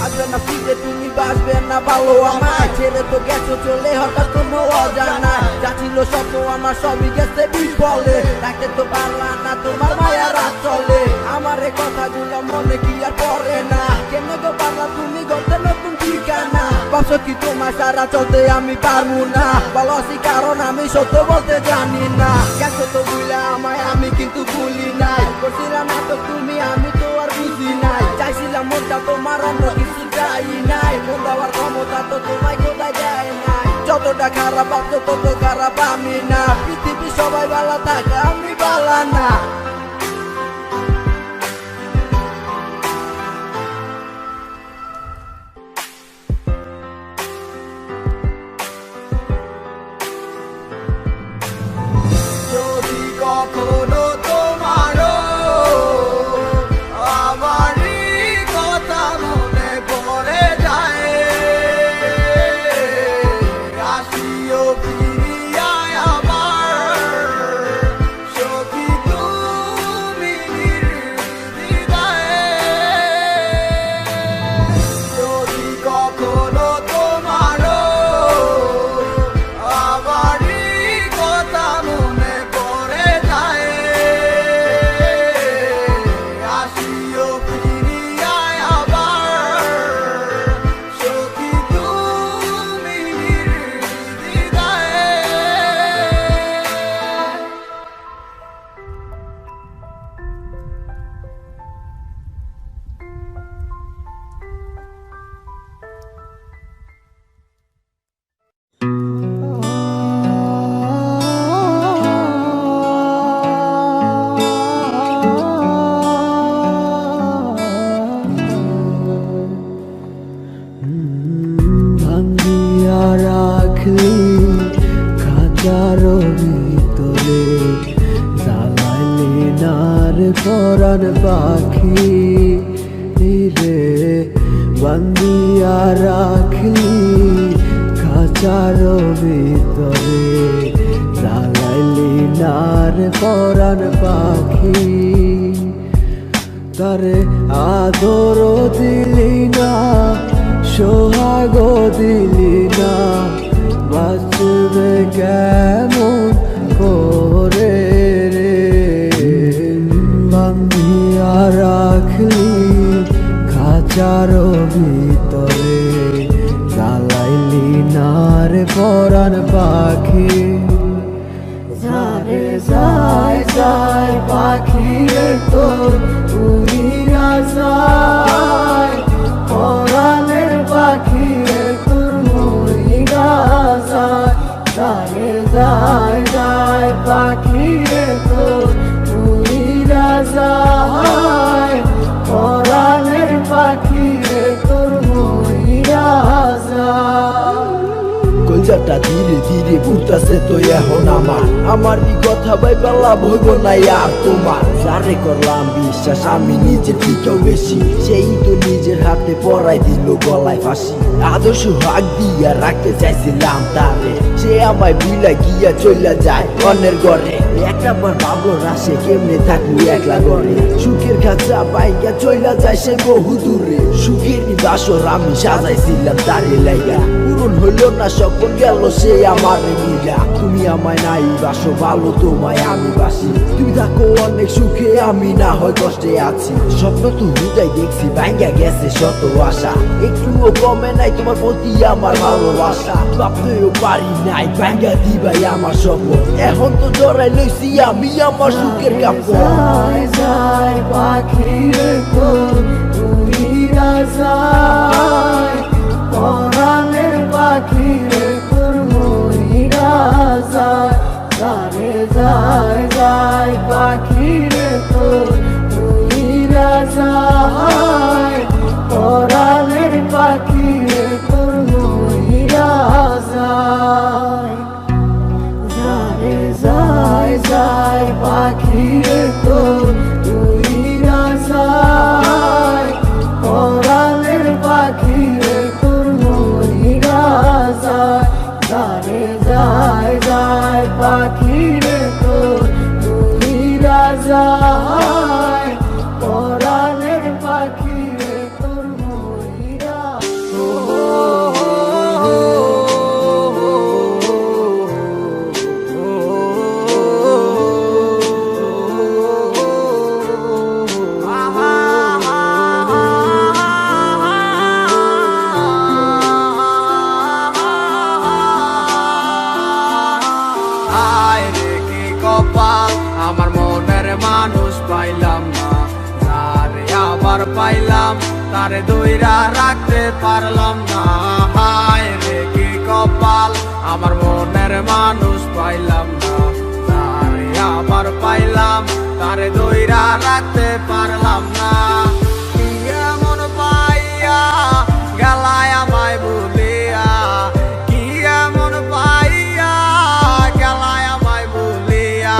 আসবে না ফিরে তুমি বাসবে না ভালো আমায় ছেড়ে তো গেছো চলে হঠাৎ কোনো অজানা যা ছিল স্বপ্ন আমার সবই গেছে বিফলে রাখতে তো পারলা না তোমার মায়া রাত চলে আমার এই কথাগুলো মনে কি আর পড়ে না কেন গো পারলা তুমি গড়তে নতুন ঠিকানা ভাবছো কি তোমার সারা চলতে আমি পারবো না ভালোবাসি কারণ আমি সত্য বলতে জানি না গেছো তো বুঝলে আমায় আমি কিন্তু ভুলি নাই করছিলাম না তো তুমি আমি তো আর বুঝি নাই চাইছিলাম মনটা তোমার অন্য কিছু চাই নাই মন দেওয়ার ক্ষমতা তো তোমায় কোথায় যায় নাই যতটা খারাপ আছো তত খারাপ আমি না পৃথিবী সবাই ভালো থাকে আমি ভালো না যদি কখনো তোমারও আমারই কথা মনে পড়ে যায় আসিও ফিরিয়ায় আমার সখী তুমি নির্দ্বিধায় যদি কখনো তোমারও আমারই কথা মনে পড়ে যায় আসিও ফিরিয়ায় আবার সখী তুমি নির্দ্বিধায় ভাঙ্গিয়া রাখলি খাঁচার ভিতরে জ্বালাইলি নার পরাণ পাখি রে বান্দিয়া রাখলি রাখলি খাঁচার ভিতরে জ্বালাইলি নার পরাণ পাখি তারে আদর দিলি না সোহাগ দিলি না বাঁচবে কেমন করে রে বান্ধিয়া রাখলি খাঁচার ভিতরে জ্বালাইলি নার পরাণ পাখি যারে যায় যায় পাখি রে তোর উড়িয়া যায় পরাণের পাখি রে তোর মরিয়া যায় যারে যায় যায় পাখি রে তোর উড়িয়া যায় পরাণের পাখি রে তোর মরিয়া যায় কলজাটা ধীরে ধীরে ঘুরতাছে তো এখন আমার এই কথা ভাইবা লাভ হইব না আর তোমার যারে করলাম বিশ্বাস আমি নিজের থেকেও বেশি সেই তো নিজের হাতে পরাই দিল গলায় ফাঁসি আদর্শ হাক দিয়া রাখতে চাইছিলাম তারে সে আমায় বিলা গিয়া চইলা যায় অন্যের ঘরে একটা বার ভাবলো না সে কেমনে থাকবো একলা ঘরে সুখের খাঁচা বাইকা চইলা যায় সে বহু দূরে সুখের বাসর আমি সাজাইছিলাম তারে লাইগা পূরণ হইল না স্বপ্ন গেল সে আমার মিলা তুমি আমায় নাই বাসো ভালো তোমায় আমি বাসি তুমি থাকো অনেক সুখে আমি না হয় কষ্টে আছি স্বপ্ন তো হৃদয় দেখছি ভাঙ্গা গেছে শত আশা একটুও কমে নাই তোমার প্রতি আমার ভালোবাসা ভাবতেও পারি নাই ভাঙ্গা দিবাই আমার স্বপ্ন এখন তো জড়াই লইছি আমি আমার সুখের কাপড় যায় যায় পাখি রে তোর উড়িয়া যায় পরাণের পাখি রে তোর মরিয়া যায় যারে যায় যায় পাখি রে তোর উড়িয়া যায় পরাণের পাখি রে তোর মরিয়া যায় যারে যায় যায় পাখি রে তোর উড়িয়া যায় পরাণের পাখি রে তোর মরিয়া যায় যারে যায় যায় পাখি রে তোর উড়িয়া যায় পরাণের পাখি রে তোর মরিয়া হায় রে কি কপাল আমার মনের মানুষ পাইলাম না তারে আবার পাইলাম তারে দইরা রাখতে পারলাম না হায় রে কি কপাল আমার মনের মানুষ পাইলাম না তারে আবার পাইলাম তারে দইরা রাখতে পারলাম না কি এমন পাইয়া গেলায় আমায় ভুলিয়া কি এমন পাইয়া গেলায় আমায় ভুলিয়া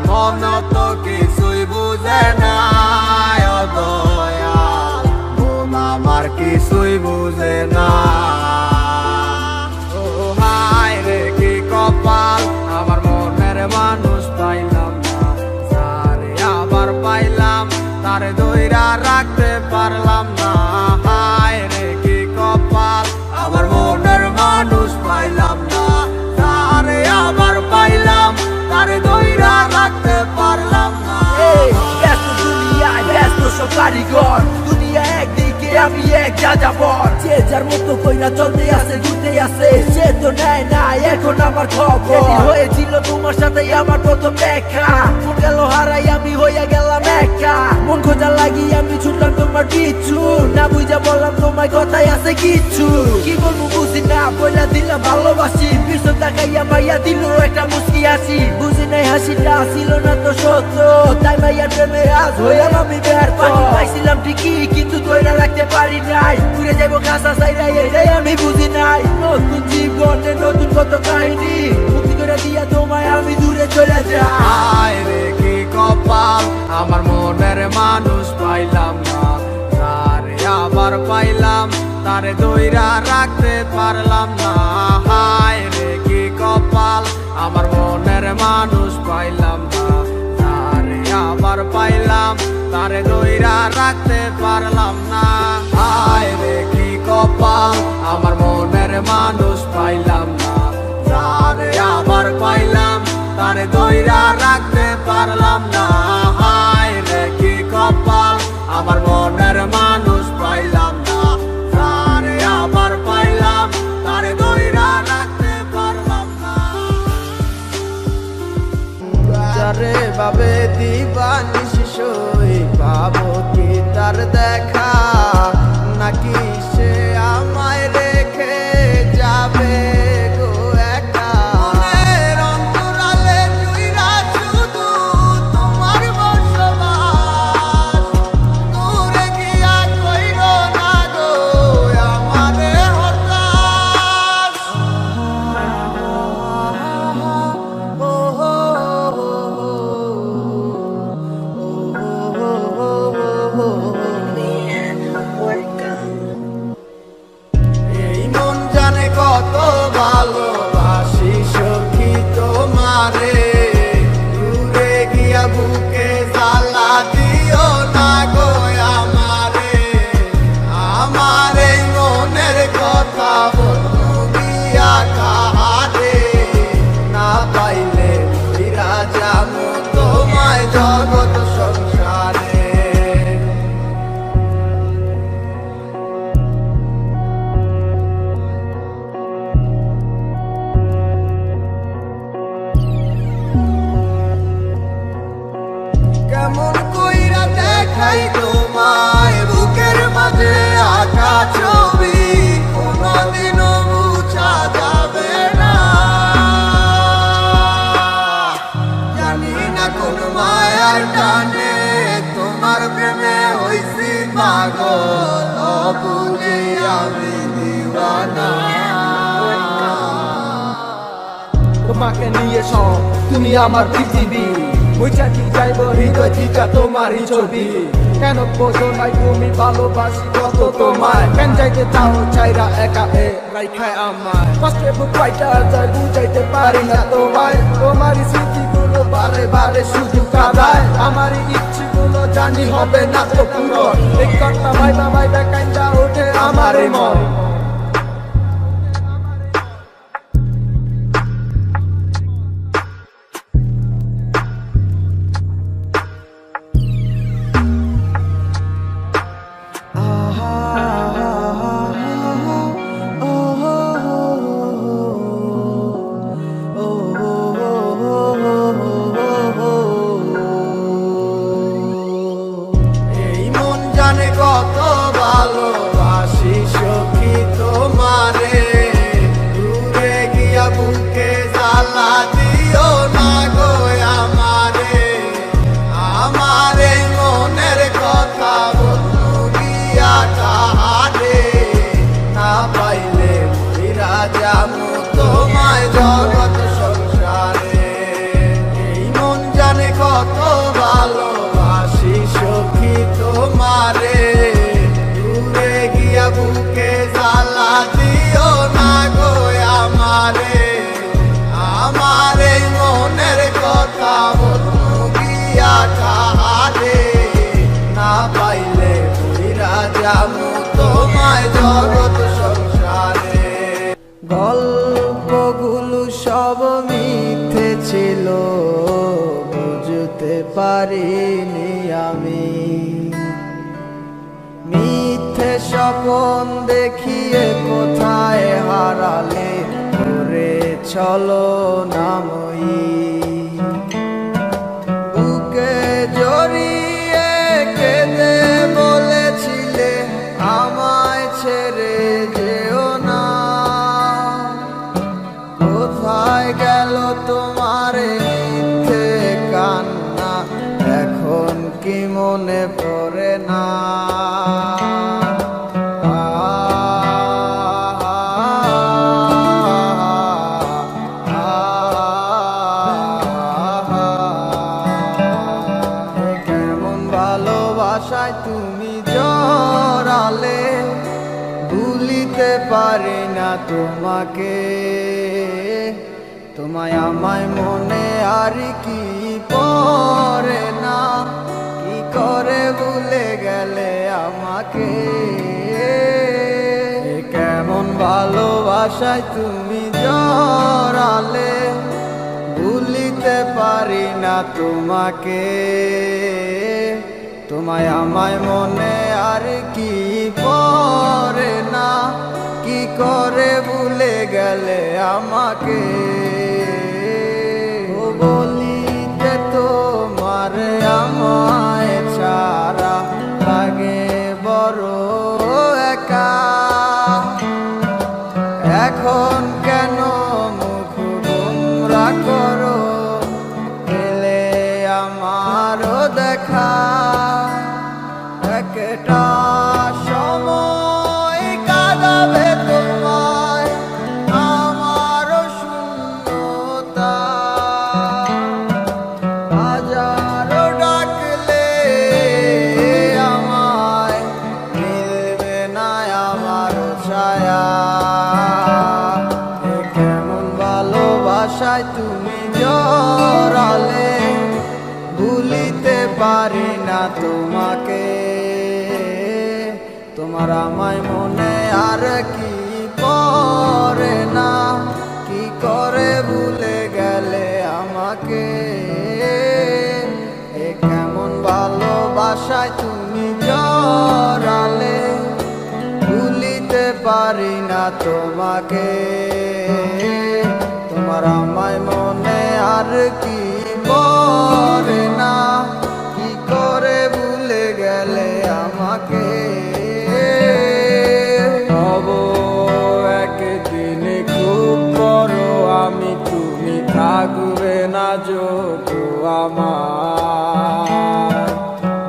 মন তো কিছুই বুঝে না ও দয়াল মন আমার কিছুই বুঝে না ও হায় রে কি কপাল আমার মনের মানুষ পাইলাম না তারে আবার পাইলাম তারে দইরা রাখতে পারলাম না হায় রে কি কপাল আমার মনের মানুষ পাইলাম না তারে আবার পাইলাম তারে দইরা রাখতে পারলাম না ব্যস্ত দুনিয়ায় ব্যস্ত সব কারিগর দুনিয়া একদিকে আমি এক যাযাবর যে যার মতো কইরা চলতে আছে ঘুরতে আছে সে তো নেয় না এখন আমার খবর হয়েছিল তোমার সাথে আমার প্রথম দেখা মন গেল হারাই আমি হইয়া গেলাম একা মন খোঁজা লাগি আমি ছুটলাম তোমার পিছু না বুঝা বললাম তোমার কথাই আছে কিছু কি বলবো বুঝি না বইলা দিলাম ভালোবাসি পিছন তাকাইয়া মাইয়া দিল একটা মুস্কি হাসি বুঝি নাই হাসিটা ছিল না তো সত্য তাই মাইয়ার প্রেমে আজ হইলাম আমি ব্যর্থ পাইছিলাম ঠিকই কিন্তু ধইরা রাখতে পারি নাই ঘুরে যাইবো কাঁচা চাইরা এটাই আমি বুঝি নাই নতুন জীবনে নতুন কত কাহিনী মুক্তি করে দিয়া তোমায় আমি দূরে চলে যাই হায় রে কি কপাল আমার মনের মানুষ পাইলাম না তারে আবার পাইলাম তারে দইরা রাখতে পারলাম না। হায় রে কি কপাল, আমার মনের মানুষ পাইলাম না। তারে আবার পাইলাম, তারে ধইরা রাখতে পারলাম না। হায় রে কি কপাল, আমার মনের মানুষ পাইলাম না। তারে আবার পাইলাম, তারে ধইরা রাখতে পারলাম না। হায় রে কি কপাল, আমার মনের মানুষ পাইলাম না। তারে আবার পাইলাম, তারে ধইরা রাখতে পারলাম না। যারে ভাবে দিবানিশি সই পাবো কি তার দেখা, নাকি সে আমায় রেখে যাবে গো একা। মনের অন্তরালে জুইরা শুধু তোমার বসবাস, দূরে গিয়া কইরো না গো আমারে হতাশ। এই মন জানে কত ভালোবাসি সখী তোমারে, দূরে গিয়া বুকে জ্বালা দিও না গো আমারে। আমার এই মনের কথা বলবো গিয়া কাহারে, না পাইলে ফিরা যাবো তোমায় জগৎ সংসারে। কেমন কইরা দেখাই তোমায় বুকের মাঝে আঁকা ছবি, কোনদিনও মুছা যাবে না। জানি না কোন মায়ার টানে তোমার প্রেমে হইছি পাগল, বুঝে আমি দিওয়ানা। তোমাকে নিয়ে সব তুমি আমার পৃথিবী, বুঝা কি যাইব হৃদয় থিকা তোমারই ছবি। কেন বোঝো নাই তুমি ভালোবাসি কত তোমায়, কেন যাইতে চাও চাইরা একা এ রাইখায় আমায়। কষ্টে বুক পাইটা যায় বুঝাইতে পারি না তোমায়, তোমারই স্মৃতিগুলো বারে বারে শুধু কাঁদায়। আমারই ইচ্ছেগুলো জানি হবে না তো পুরো, এই কথা ভাইবা ভাইবা কান্দা ওঠে আমারই মন। এই মন জানে কত ভালোবাসি সখী তোমারে, দূরে গিয়া বুকে জ্বালা দিও না গো আমারে। আমার এই মনের কথা বলবো গিয়া কাহারে, না পাইলে ফিরা যাবো তোমায় জগৎ সংসারে। এই মন জানে কত ভালোবাসি সখী তোমারে, দূরে গিয়া বুকে জ্বালা দিও না গো আমারে। আমার এই মনের কথা বলবো গিয়া কাহারে, না পাইলে ফিরা যাবো তোমায় জগৎ সংসারে। গল্পগুলো সব মিথ্যে ছিল, বুঝতে পারিনি আমি। মিথ্যে স্বপন দেখিয়ে কোথায় হারালে করে চলো নামই। বুকে জড়িয়ে কেঁদে বলেছিলে আমায় ছেড়ে যেও না, কোথায় গেল তোমার মিথ্যে কান্না, এখন কি মনে পড়ে না। কেমন ভালোবাসায় তুমি জড়ালে, ভুলিতে পারি না তোমাকে, তোমায় আমায় মনে আর কি পড়ে না, কি করে ভুলে গেলে আমাকে। কেমন ভালোবাসায় তুমি জড়ালে, ভুলিতে পারি না তোমাকে, তোমায় আমায় মনে আর কি পড়ে না, কি করে ভুলে গেলে আমাকে। ও বলিতে তোমার আমায় ছাড়া লাগে বড় একা, এখন কেন মুখ গোমরা করো, এলে আমারও দেখা। একটা সময় কাঁদাবে তোমায় আমারও শূন্যতা, হাজারো ডাকলে আমায় মিলবে না আমারও ছায়া। কেমন ভালোবাসায় তুমি জড়ালে, ভুলিতে পারি না তোমাকে, তোমার আমায় মনে আর কি পড়ে না, কি করে ভুলে গেলে আমাকে। কেমন ভালোবাসায় তুমি জড়ালে, ভুলিতে পারি না তোমাকে, তোমার আমায় মনে আর কি পড়ে না, কি করে ভুলে গেলে আমাকে। হব একদিন খুব বড় আমি, তুমি থাকবে না যত আমার,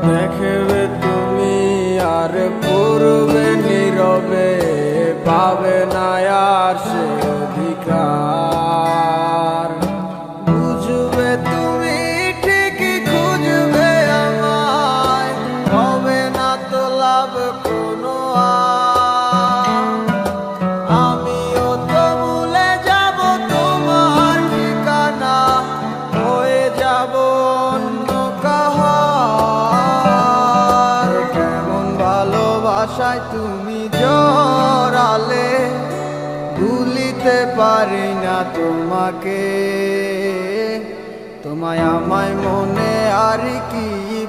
দেখবে তুমি আর পূর্বে নীরবে, পাবে না আর সে অধিকার। বুঝবে তুমি ঠিকই খুঁজবে আমায়, হবে না তো লাভ কোনো আর। আমিও তো ভুলে যাব তোমার ঠিকানা, হয়ে যাব অন্য কাহার। কেমন ভালোবাসায় তুমি জড়ালে, ভুলিতে পারি না তোমাকে, তোমায় আমায় মনে আর কি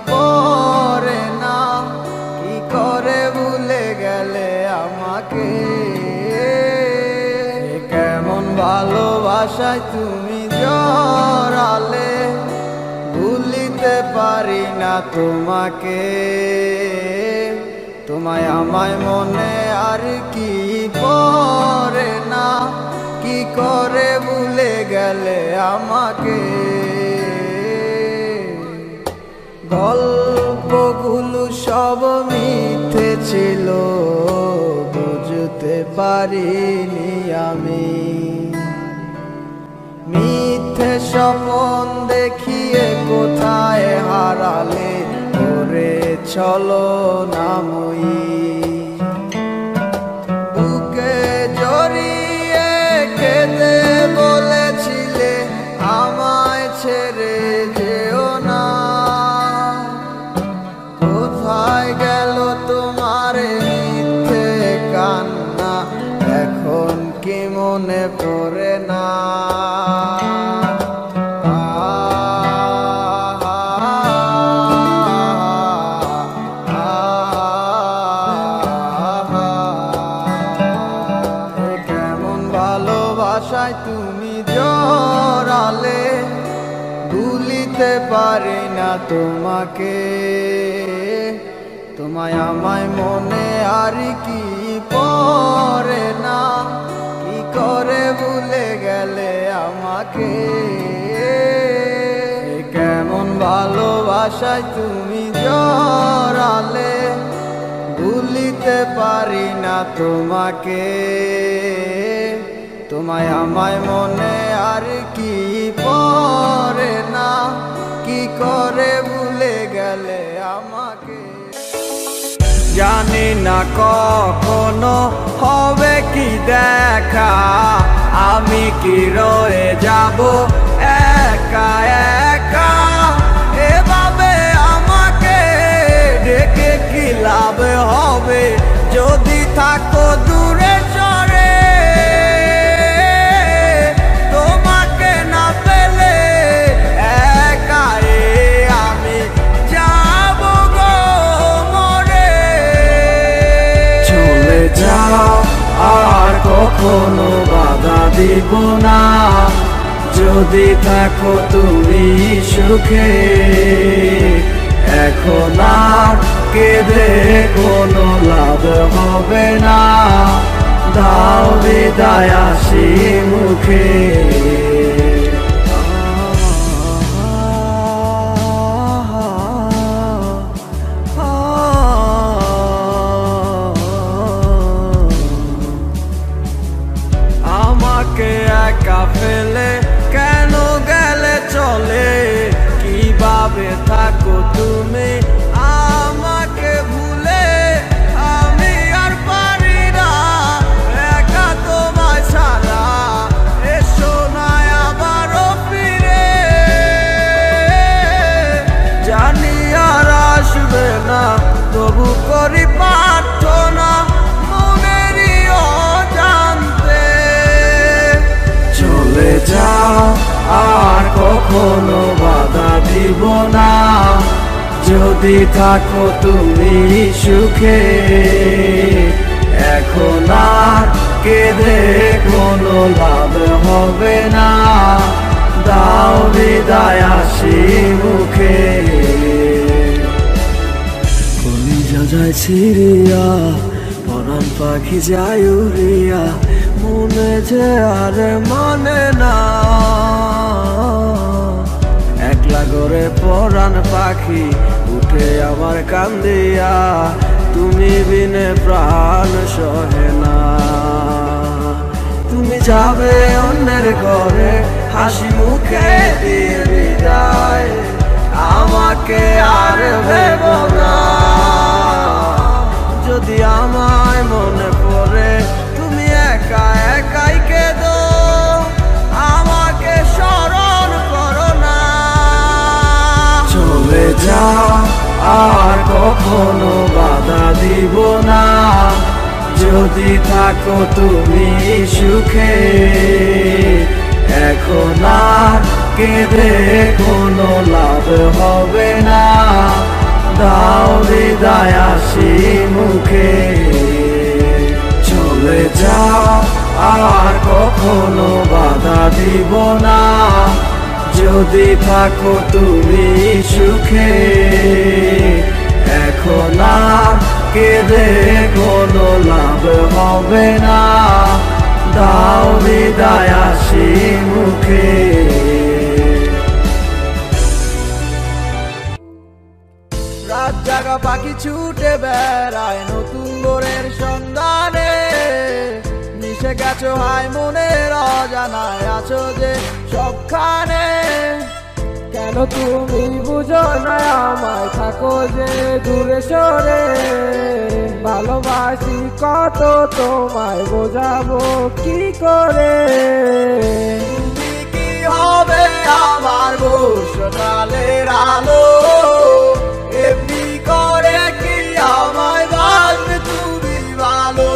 পড়ে না, কি করে ভুলে গেলে আমাকে। কেমন ভালোবাসায় তুমি জড়ালে, ভুলিতে পারি না তোমাকে, তোমায় আমায় মনে আর কি পড়ে না, কি করে ভুলে গেলে আমাকে। গল্পগুলো সব মিথ্যে ছিল, বুঝতে পারিনি আমি, মিথ্যে স্বপন দেখিয়ে কোথায় হারালে, ওরে চলো নামই। বুকে জড়িয়ে কেঁদে বলেছিলে আমায় ছেড়ে যেও না, কোথায় গেল তোমার মিথ্যে কান্না, এখন কি মনে পড়ে না। কেমন ভালোবাসায় তুমি জড়ালে, ভুলিতে পারি না তোমাকে, তোমায় আমায় মনে আর কি পড়ে না, কি করে ভুলে গেলে আমাকে। কেমন ভালোবাসায় তুমি জড়ালে, ভুলিতে পারি না তোমাকে, তোমায় আমায় মনে আর কি পড়ে না, কি করে ভুলে গেলে আমাকে। জানি না কখনো হবে কি দেখা, আমি কি রয়ে যাব একা একা। এভাবে আমাকে ডেকে কি লাভ হবে, যদি থাকো দূরে সরে। তোমাকে না পেলে একা আমি যাব গো মরে। চলে যাও আর কখনো বাধা দিব না, যদি থাকো তুমি সুখে। এখন আর কেঁদে কোনো লাভ হবে না, দাও বিদায় হাসি মুখে। আমাকে একা ফেলে কেন গেলে চলে, কিভাবে থাকো তুমি আমাকে ভুলে। আমি আর পারি না একা তোমায় ছাড়া, এসো না আবারও ফিরে। জানি আর আসবে না, তবু করি প্রার্থনা মনেরই অজান্তে। চলে যাও আর কখনো বাধা দিব না, যদি থাকো তুমি সুখে। এখন আর কেঁদে কোনো লাভ হবে না, দাও বিদায় হাসি মুখে। কলিজা যায় ছিড়িয়া, পরাণ পাখি যায় উড়িয়া, মনে যে আর মানে না। একলা করে পরাণ পাখি উঠে আমার কান্দিয়া, তুমি বিনে প্রাণ সহে না। তুমি যাবে অন্যের ঘরে, হাসি মুখে দিয়ে বিদায়, আমাকে আর ভেব না। যদি আমায় মনে পড়ে তুমি একা একাই কেঁদো, আমাকে স্মরণ করো না। চলে যাও আর কখনো বাধা দিব না, যদি থাকো তুমি সুখে। এখন আর কেঁদে কোনো লাভ হবে না, দাও বিদায় হাসি মুখে। চলে যাও আর কখনো বাধা দিব না, যদি থাকো তুমি সুখে। এখন আর কেঁদে কোনো লাভ হবে না, দাও বিদায় হাসি মুখে। রাত জাগা পাখি ছুটে বেড়ায় নতুন ভোরের সন্ধানে, মিশে গেছো হায় মনের অজানায়, আছো যে সবখানে। কেন তুমি বুঝো না আমায়, থাকো যে দূরে সরে। ভালোবাসি কত তোমায়, বোঝাবো কি করে। তুমি কি হবে আমার বর্ষকালের আলো, এমনি করে কি আমায় বাসবে তুমি ভালো।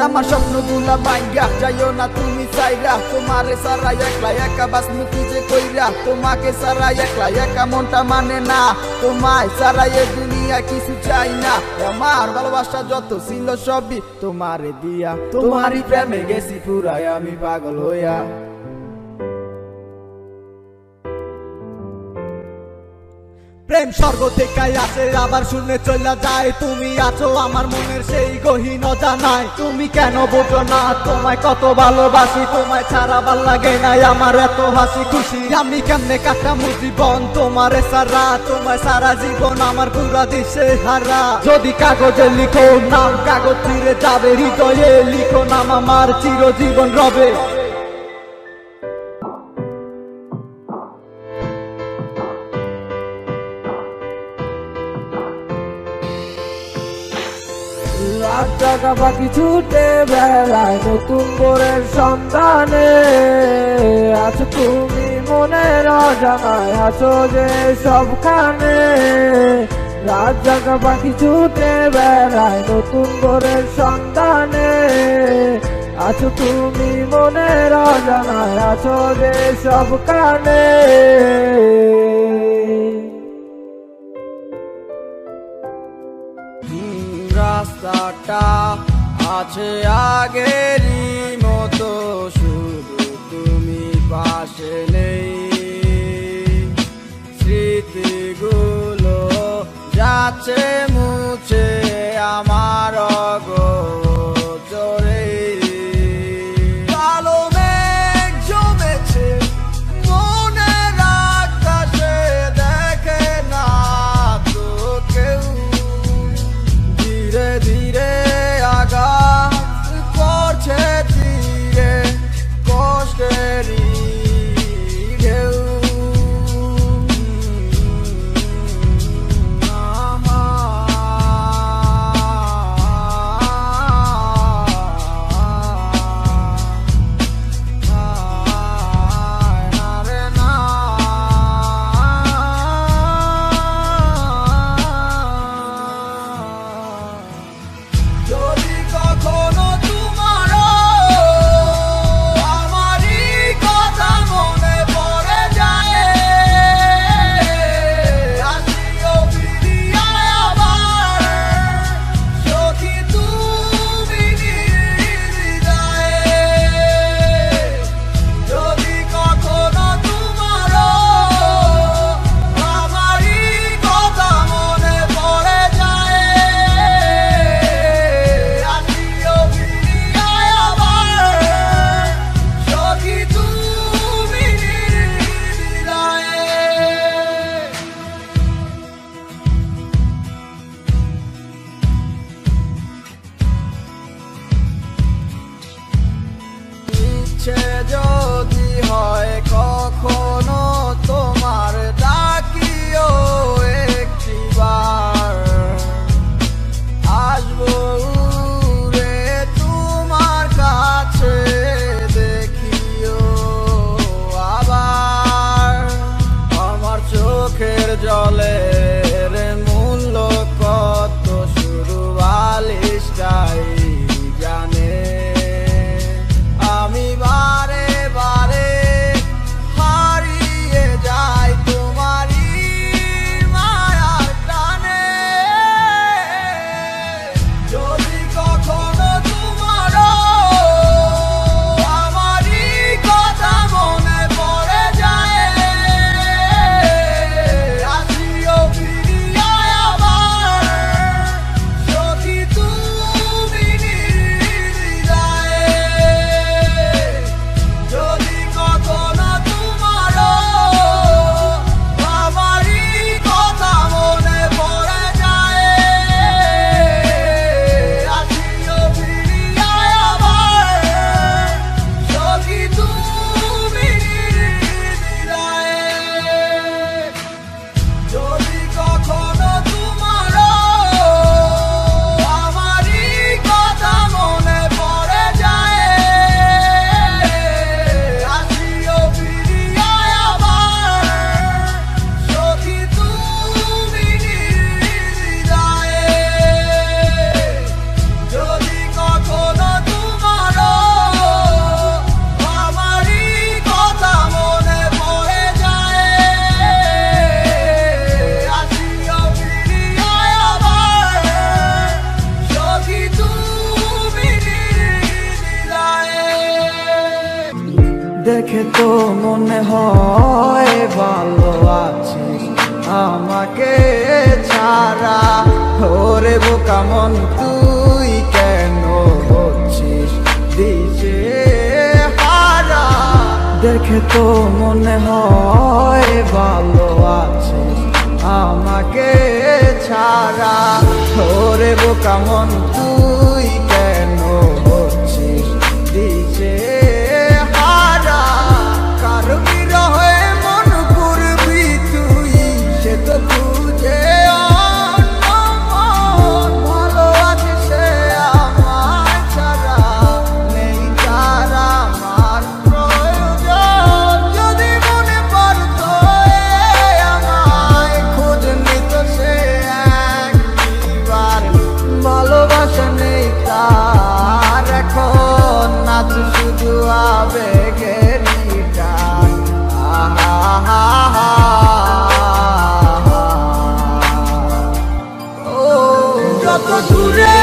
আমার স্বপ্নগুলা ভাঙ্গা যাইও না তুমি চাইরা, তোমারে সারা একলা একা বাস মুখি যে কইরা। তোমাকে সারা একলা একা মনটা মানে না, তোমায় সারা এ দুনিয়া কিছু চাই না। আমার ভালোবাসা যত ছিল সবই তোমারে দিয়া, তোমারই প্রেমে গেছি পুরাই আমি পাগল হইয়া। প্রেম স্বর্গ থেকে আসে আবার শূন্যে চলে যায়, তুমি আছো আমার মনের সেই গহীন অজানায়। তুমি কেন বোঝো না তোমায় কত ভালোবাসি, তোমায় ছাড়া ভাল লাগে নাই আমার এত হাসি খুশি। আমি কেমনে কাটামু জীবন তোমার সারা, তোমায় সারা জীবন আমার পুরা দিশে হারা। যদি কাগজে লিখো নাম কাগজ ছিঁড়ে যাবে, হৃদয়ে লিখো নাম আমার চিরজীবন রবে। রাত জাগা পাখি ছুটে বেড়ায় নতুন ভোরের সন্ধানে, আছো তুমি মনের অজানায়, আছো যে সবখানে। রাত জাগা পাখি ছুটে বেড়ায় নতুন ভোরের সন্ধানে, আছো তুমি মনের অজানায়, আছো যে সবখানে। রাস্তাটা আছে আগেরই মতো, শুধু তুমি পাশে নেই। স্মৃতিগুলো যাচ্ছে মুছে আমার অগোচরে। কালো মেঘ জমেছে মনের আকাশে, দেখে না তো কেউ। ধীরে ধীরে আঘাত করছে ধীরে কষ্টেরই ঢেউ। যদি কখনো তোমারও আমারই কথা মনে পড়ে যায়, আসিও ফিরিয়া আবার সখী তুমি হৃদয়ে। যদি কখনো তোমারও আমারই কথা মনে পড়ে যায়, আসিও ফিরিয়া আবার সখী তুমি হৃদয়ে। ইচ্ছে যদি হয় কখনো তোমার ডাকিও একটিবার, আসবো উড়ে তোমার কাছে, দেখিও আবার। আমার চোখের জলের মূল্য কত শুধু বালিশটাই জানে। আমি বারে বারে হারিয়ে যাই তোমারই মায়ার টানে। যদি কখনো তোমারও আমারই কথা মনে পড়ে যায়, আসিও ফিরিয়া আবার সখী তুমি হৃদয়ে। যদি কখনো তোমারও আমারই কথা মনে পড়ে যায়, আসিও ফিরিয়া আবার সখী তুমি হৃদয়ে। যদি কখনো তোমারও আমারই কথা মনে পড়ে যায়, আসিও ফিরিয়া আবার সখী তুমি হৃদয়ে। যদি কখনো তোমারও আমারই কথা মনে পড়ে যায়, আসিও ফিরিয়া আবার সখী তুমি হৃদয়ে। দেখে তো মনে হয় ভালো আছিস, আমাকে ছাড়া। ওরে বোকা মন তুই কেন হচ্ছিস দিশে হারা? দেখে তো মনে হয় ভালো আছিস আমাকে ছাড়া। ওরে বোকা মন তুই কেন হচ্ছিস দিশে হারা? কারো বিরহে মন করবি তুই, সে তো খুঁজে অন্য মন। ভালো আছে সে আমায় ছাড়া, নেই তার আমার প্রয়োজন। যদি মনে পড়তো আমায় খোঁজ নিত সে একবার। ভালোবাসা নেই তার এখন, নাচ শুধু আবেগের গান। ও যত দূরে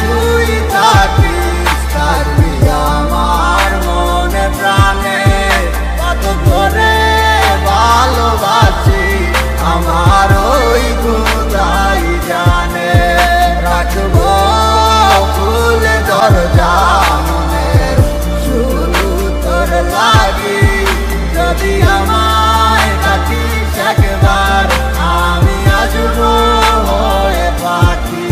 তুই থাকিস থাকবি আমার মনে প্রাণে। কত করে ভালোবাসি আমার ওই খোদাই জানে। রাখবো খুলে দরজা মনের, শুধু তোর লাগি। যদি আমায় ডাকিস একবার, আমি আসবো হয়ে পাখি।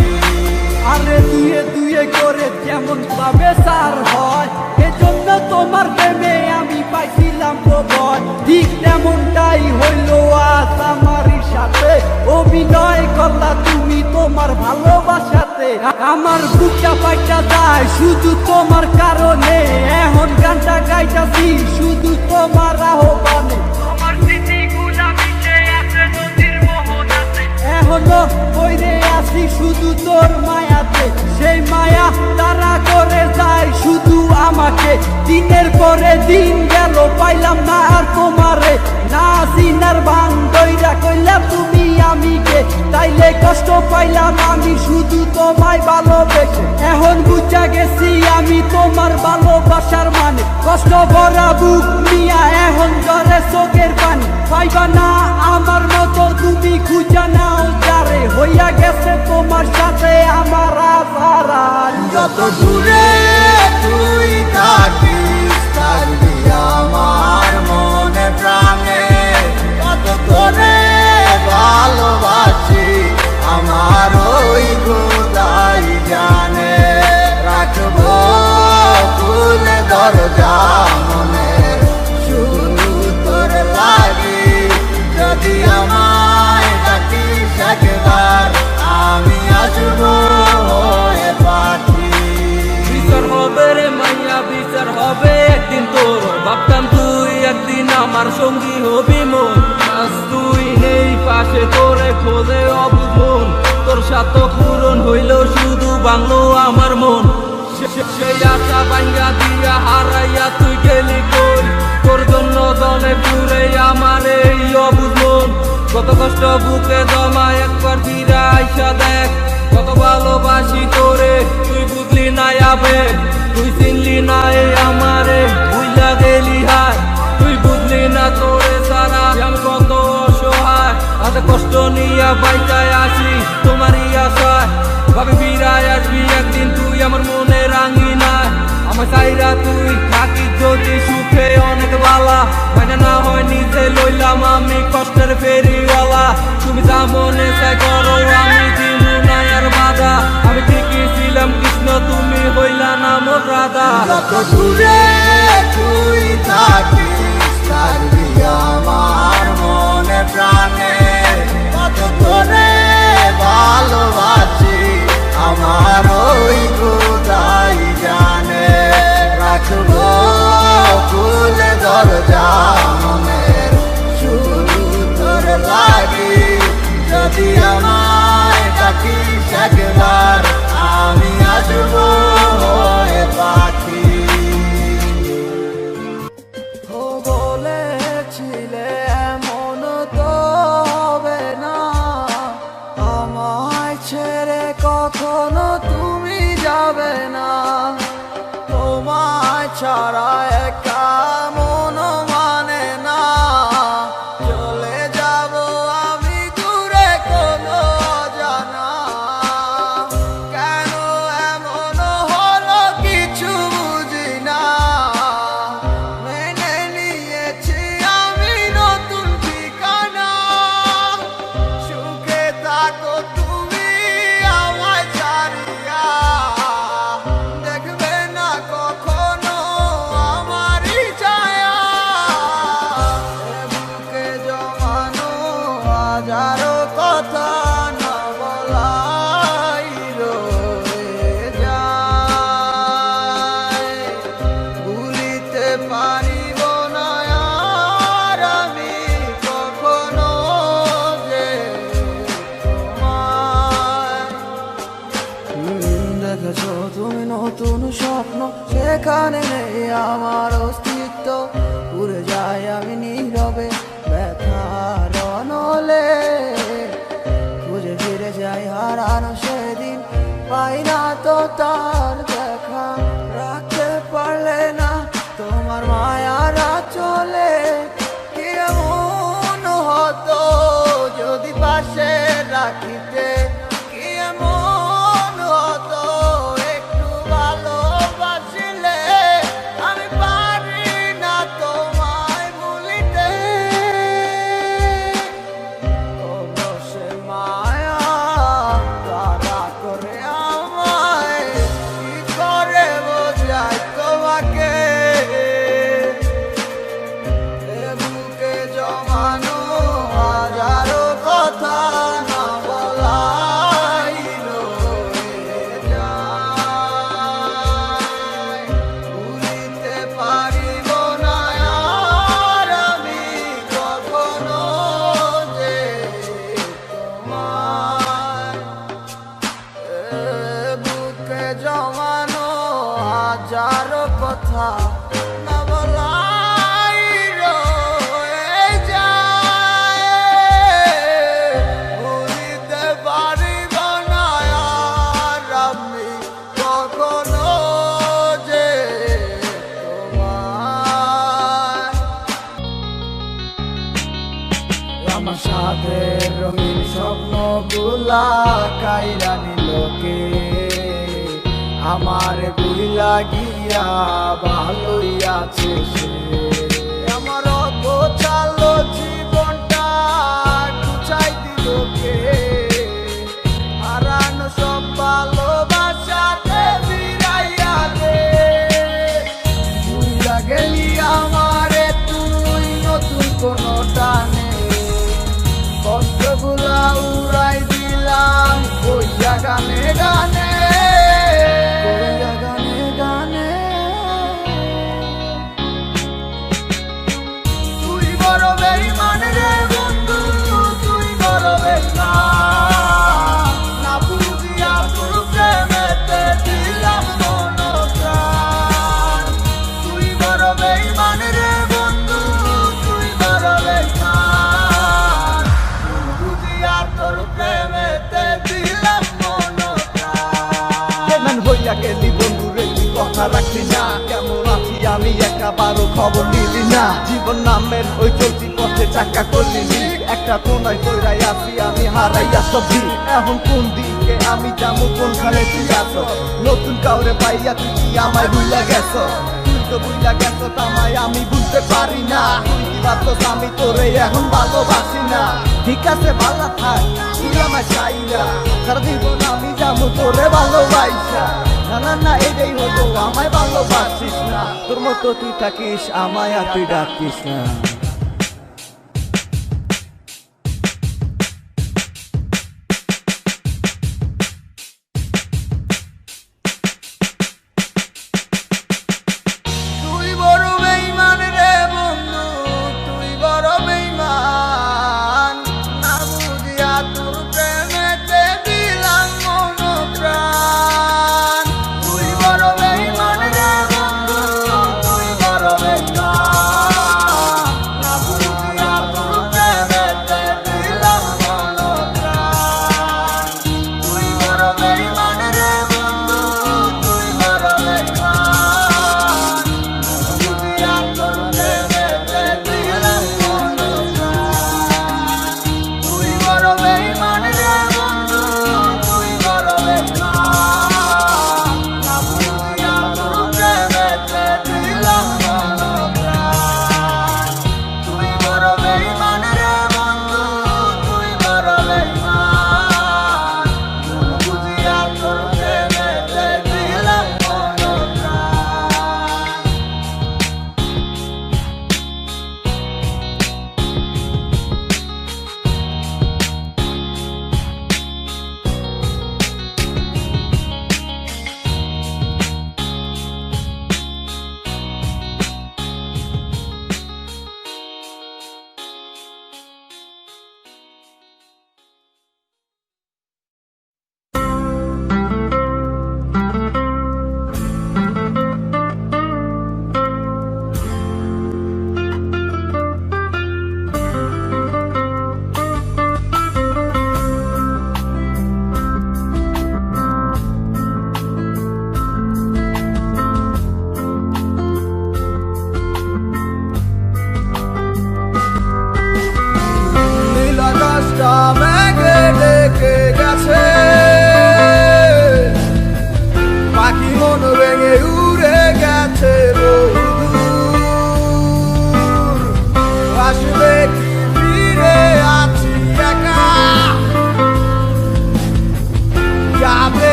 আরে দুয়ে দুয়ে করে যেমন ভাবে সার হয়, এজন্য তোমার প্রেমে আমি পাইছিলাম প্রবল। ঠিক তেমনটাই হইল আজ আমারই সাথে। অভিনয় করলা তুমি তোমার ভালোবাসাতে। আমার বুকটা পাইটা যায় শুধু তোমার কারণে। এখন গানটা গাইতাছি শুধু তোমার আহ্বানে। তোমার স্মৃতিগুলা মিশে আছে নদীর মোহনাতে। এখনো বইরে আছি শুধু তোর মায়াতে। সেই মায়া তারা করে যায় শুধু আমাকে। দিনের পরে দিন গেল পাইলাম না আর তোমারে। না সিনার ভাঙ দইরা কইলা তুমি আমিকে। তাইলে কষ্ট পাইলাম আমি শুধু তোমায় ভালোবেসে। এখন বুঝা গেছি আমি তোমার ভালোবাসার মানে। কষ্ট ভরা বুক নিয়া এখন জ্বরে চোখের পানি। পাইবা না আমার মতো তুমি খুঁজা নাও যারে। হইয়া গেছে তোমার সাথে আমার আধার। যত দূরে তুই থাকিস থাকবি আমার মনে প্রাণে। কত করে ভালোবাসি আমার ওই খোদাই জানে। রাখবো খুলে দরজা মনের, শুধু তোর লাগি। যদি আমায় ডাকিস একবার, আমি আসবো হয়ে পাখি। বিচার হবে রে মাইয়া বিচার হবে একদিন তোর। ভাবতাম তুই একদিন আমার সঙ্গী হবি মন। আজ তুই নেই পাশে তোরে খোঁজে অবুঝ মন। তোর সাথ পূরণ হইল শুধু বাংলো আমার মন। সেই আশা ভাঙ্গা দিয়া হারাইয়া তুই গেলি কই। তোর জন্য জলে পুরে আমার এই অবুঝ মন। কত কষ্ট বুকে জমা একবার ফিরে আইসা দেখ। কত ভালোবাসি তোরে তুই বুঝলি না আবেগ। তুই চিনলি না এই আমারে বুঝলা গেলি হায়। তুই বুঝলি না তোরে সারা আমি কত অসহায়। আজ কষ্ট নিয়া বাইচায় আসি তোমারই আশায়। ভাবে ফিরায় আসবি একদিন তুই আমার মনে রাঙি না। আমার চাইরা তুই থাকি যদি সুখে অনেক বালা। মানে না হয় নিজে লইলাম আমি কষ্টের ফেরিওয়ালা। তুমি যা মনে চাই করো আমি দিব না আর বাধা। আমি ঠিকই ছিলাম কৃষ্ণ তুমি হইলা না মোর রাধা। যত দূরে তুই থাকিস থাকবি আমার মনে প্রাণে। কত করে ভালোবাসি আমার ওই খোদাই জানে। রাখবো খুলে দরজা মনের, শুধু তোর লাগি। যদি আমায় ডাকিস একবার, আমি আসবো হয়ে পাখি। দেখেছো তুমি নতুন স্বপ্ন, সেখানে নেই আমার অস্তিত্ব। উড়ে যাই আমি নীরবে ব্যথার অনলে, খুঁজে ফিরে যাই হারানো সেদিন, পাই না তো তার দেখা। রাখতে পারলে না তোমার মায়ারা চলে, কি এমন হতো যদি পাশে রাখিতে, কি এমন হতো একটু ভালোবাসিলে। আমি পারি না তোমায় ভুলিতে, সে মায়া তারা করে আমায়, কি করে বোঝাই তোমাকে। এ বুকে জমানো হাজারো কথা না বলাই রয়ে যায়, ভুলিতে পারিব না আর আমি কখনো যে তোমায়। এ বুকে জমানো হাজারো কথা না বলাই রয়ে যায়, ভুলিতে পারিব না আর আমি কখনো যে তোমায়। আমার সাথে রঙিন স্বপ্নগুলা কাইরা নিলোকে, আমার বুইলা গিয়া ভালোই আছে সে। আমার গোছালো জীবনটা গুছাই দিল কে, হারানো সব ভালোবাসাতে ফিরাইয়া দে। ভুইলা গেলি আমারে তুই নতুন কোনো টানে, কষ্টগুলা উড়াই দিলাম কইয়া গানে গানে, কইয়া গানে গানে। তুই বড় বেঈমান রে বন্ধু, তুই বড় বেঈমান, না বুঝিয়া তোর প্রেমেতে দিলাম মন প্রাণ। তুই বড় বেঈমান রে বন্ধু, তুই বড় বেঈমান, বুঝিয়া তোর প্রেমেতে দিলাম মন প্রাণ। বেমান হইয়া গেলি বন্ধু রে, তুই কথা রাখলি না। কেমন আছি আমি একাবারও খবর নিলি না। জীবন নামের ওই চলতি পথে চাকা করলি নি, একটা কোনায় কইরাই আছি আমি হারাইয়া সবজি। এখন কোন দিকে আমি যাবো, কোনখানে তুই আছো? নতুন কাউরে পাইয়া তুই কি আমায় ভুইলা গেছ? তুই তো ভুইলা গেছ তামায় আমি বুঝতে পারি না। তুই কি ভাবছস আমি তোরে এখন ভালোবাসি না? ঠিক আছে ভালো থাক, তুই আমায় চাই না। সারা জীবন আমি যাবো তোরে ভালোবাসা। না না না এটাই হলো আমায় ভালোবাসিস না। তোর মতো তুই থাকিস আমায় আর তুই ডাকিস না। তুই বড় বেঈমান রে বন্ধু, তুই বড় বেঈমান, না বুঝিয়া তোর প্রেমেতে দিলাম মন প্রাণ। তুই বড় বেঈমান রে বন্ধু, তুই বড় বেঈমান,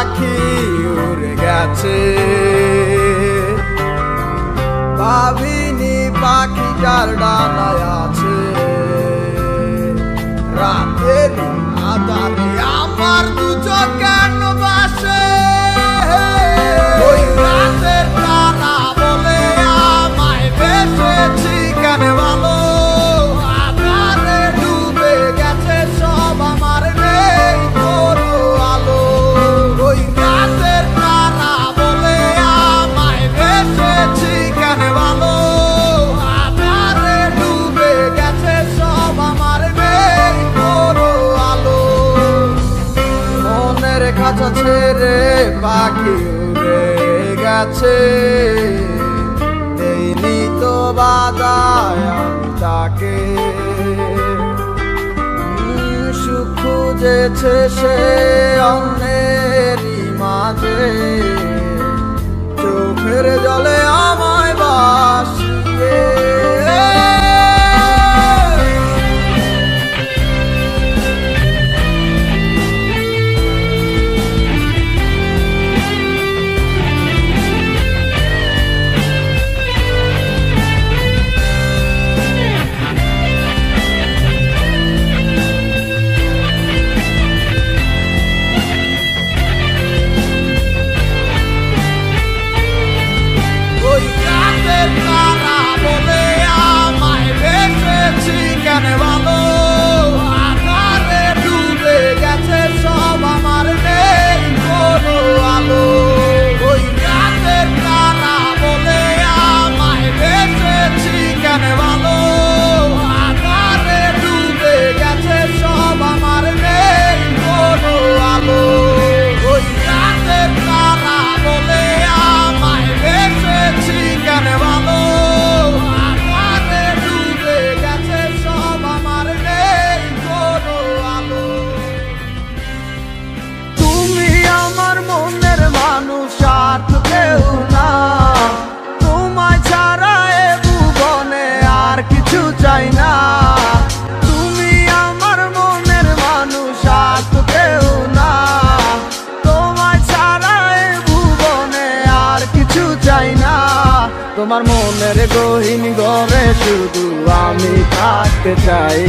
পাখি উড়ে গেছে, ভাবিনি পাখিটার ডানায় আছে। রাতের আধারে আমার দু চোখ কেন বাসে, ওই রাতের তারা বলে আমায় বেসেছি কেন ভালো। আধারে ডুবে গেছে সব, আমার নেই কোনো আলো। ওই রাতের তারা বলে আমায় বেসেছি কেন ভালো। আধারে ডুবে গেছে সব, আমার নেই কোনো আলো। মনের খাঁচা ছেড়ে পাখি উড়ে গেছে, দেইনি তো বাধায় আমি তাকে। সুখ খুঁজেছে সে অন্যেরই মাঝে, চোখের জলে আমায় ভাসিয়ে। ওই রাতের তারা বলে আমায় বেসেছি কেন ভালো। আধারে ডুবে গেছে সব, আমার নেই কোনো আলো। ওই রাতের তারা বলে আমায় বেসেছি কেন ভালো। আধারে ডুবে গেছে সব, আমার নেই কোনো আলো। ওই রাতের তারা বলে আমায় বেসেছি কেন ভালো। আধারে ডুবে গেছে সব, আমার নেই কোনো আলো। তুমি আমার মনের মানুষ, আর তো কেউ না। তোমায় ছাড়া এ ভুবনে আর কিছু চাই না। তুমি আমার মনের মানুষ, আর তো কেউ না। তোমায় ছাড়া এ ভুবনে আর কিছু চাই না। তোমার মনের গহীন ঘরে শুধু আমি থাকতে চাই।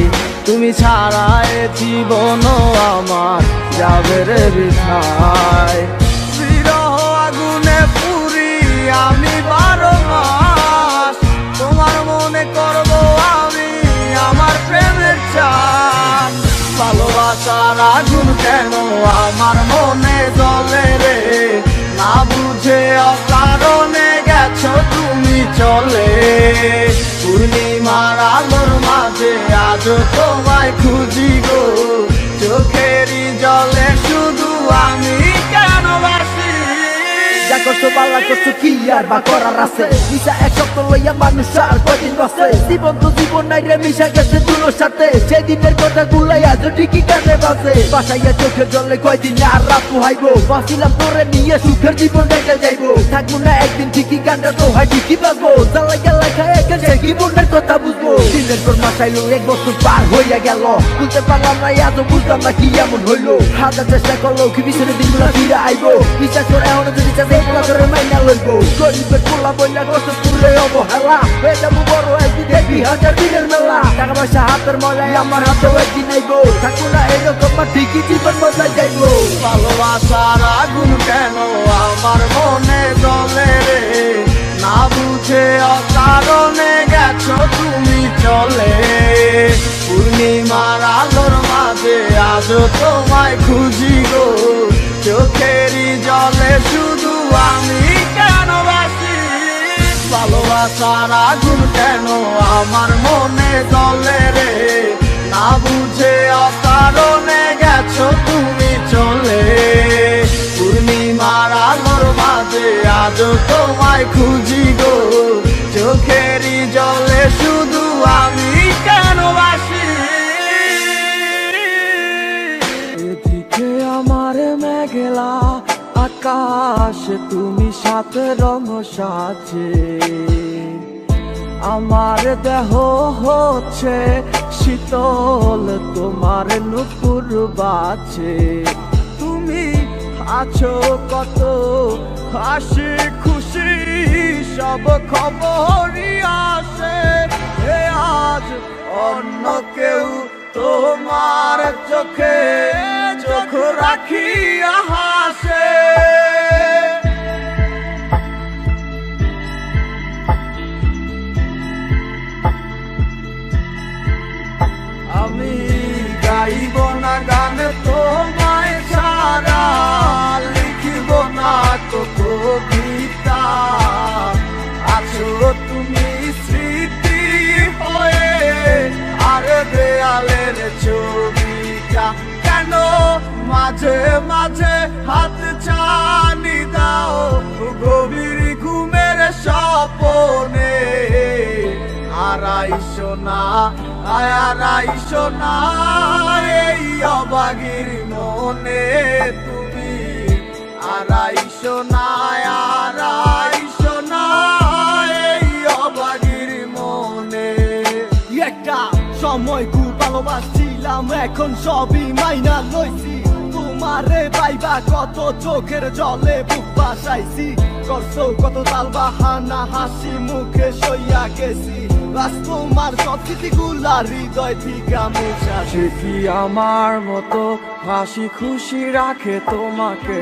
তুমি ছাড়া এ জীবনও আমার যাবে রে বৃথায়। বিরহ আগুনে পুরি আমি 12 মাস, তোমার মনে করব আমি আমার প্রেমের চান। ভালোবাসার আগুন কেন আমার মনে জ্বলে রে, না বুঝে অকারণে গেছো তুমি চলে। পূর্ণিমার আলোর মাঝে আজও তোমায় খুঁজি গো, চোখেরই জলে শুধু আমি কেন বাসি। যা করছো পাল্লা করছো কি আর বা করার আছে, মিশা এক সপ্তাহ লইয়া মানুষ আর কদিন বাসে। জীবন তো জীবন নাই রে, মিশা গেছে দুলোর সাথে। সেদিনের কথা গুলাই আজও ঠিকই কানে বাসে। বাসাইয়া চোখের জলে কয়দিন আর রাত পোহাইবো, বাঁচিলাম তোরে নিয়ে সুখের জীবন কেটে যাইবো। থাকবো না একদিন ঠিকই গানটা তো হয় ঠিকই বাজবো। জ্বালাইয়া লেখা একে সে জীবনের কথা বুঝবো। দিনের পর মাস আইলো, 1 বছর পার হইয়া গেল, বুঝতে পারলাম না আজও বুঝলাম না কি এমন হইলো। হাজার চেষ্টা করলো কি পিছনে দিনগুলা ফিরে আইবো। বিশ্বাস করে এখনো যদি চাষে পোলা করে মাইনা লইবো। গরিবের পোলা বইলা কষ্ট পুরে অবহেলা, হয়ে যাবো বড় একদিন দেখবি হাজার দিনের মেলা। টাকা পয়সা হাতের ময়লায় আমার হাতেও একদিন আইবো। থাকবো না এরকম ঠিকই জীবন বদলাই যাইবো। ভালোবাসার আগুন কেন আমার মনে জ্বলে রে, না বুঝে অকারণে গেছো তুমি চলে। পূর্ণিমার আলোর মাঝে আজও তোমায় খুঁজি গো, চোখেরই জলে শুধু আমি কেন বাসি। ভালোবাসার আগুন কেন আমার মনে জ্বলে রে, না বুঝে অকারণে গেছো তুমি চলে। পূর্ণিমার আলোর মাঝে আজও তোমায় খুঁজি গো, চোখেরই জলে শুধু আমি কেন বাসি। এদিকে আমার মেঘলা আকাশ, তুমি সাথে রঙ সাজে। আমার দেহ হচ্ছে শীতল, তোমার নুপুর বাজে। তুমি আছো কত হাসি খুশি সব খবরই আসে এ আজ অন্য কেউ তোমার চোখে চোখ রাখিয়া হাসে। আমি গাইব না গান তোমায় ছাড়া, লিখিব না তো কবিতা, আছো তুমি স্মৃতি হয়ে আর দেয়ালের ছবিটা। কেন মাঝে মাঝে হাত ছানি দাও গভীর ঘুমের স্বপনে, আড়াইশো না আড়াইশো না এই অবাগির মনে তুমি, আড়াইশো না আড়াইশো না এই অবাগির মনে। একটা সময় খুব ভালোবাসছিলাম, এখন সবই মাইনা লইছি। তোমারে পাইবা কত চোখের জলে বুক বাসাইছি, করছো কত তাল বাহানা হাসি মুখে সইয়া গেছি। বাস তোমার সব স্মৃতিগুলা হৃদয় থেকে মুছা। সে কি আমার মতো হাসি খুশি রাখে তোমাকে,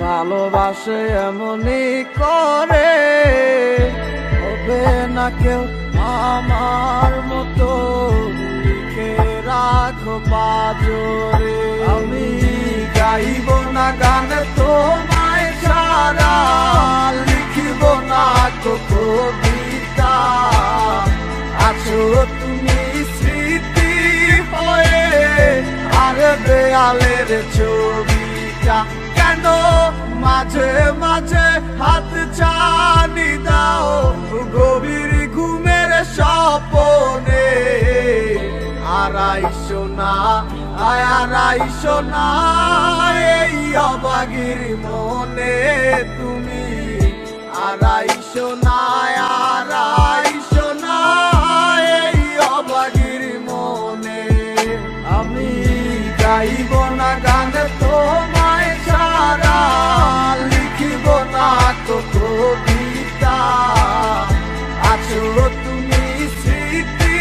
ভালোবাসে এমনই করে, হবে না কেউ আমার মতো লিখে রাখো পাজরে। আমি গাইব না গান তোমায় ছাড়া, লিখিব না তো কবিতা, আছো তুমি স্মৃতি হয়ে আর দেয়ালের ছবিটা। কেন মাঝে মাঝে হাত ছানি দাও গভীর ঘুমের স্বপনে, আড়াইশো না আড়াইশো না এই অবাগির মনে তুমি, আড়াইশো না আড়াইশো না এই অবাগির মনে। আমি গাইব না গান তোমায় ছাড়া, লিখিব না তো কবিতা, আছো তুমি স্মৃতি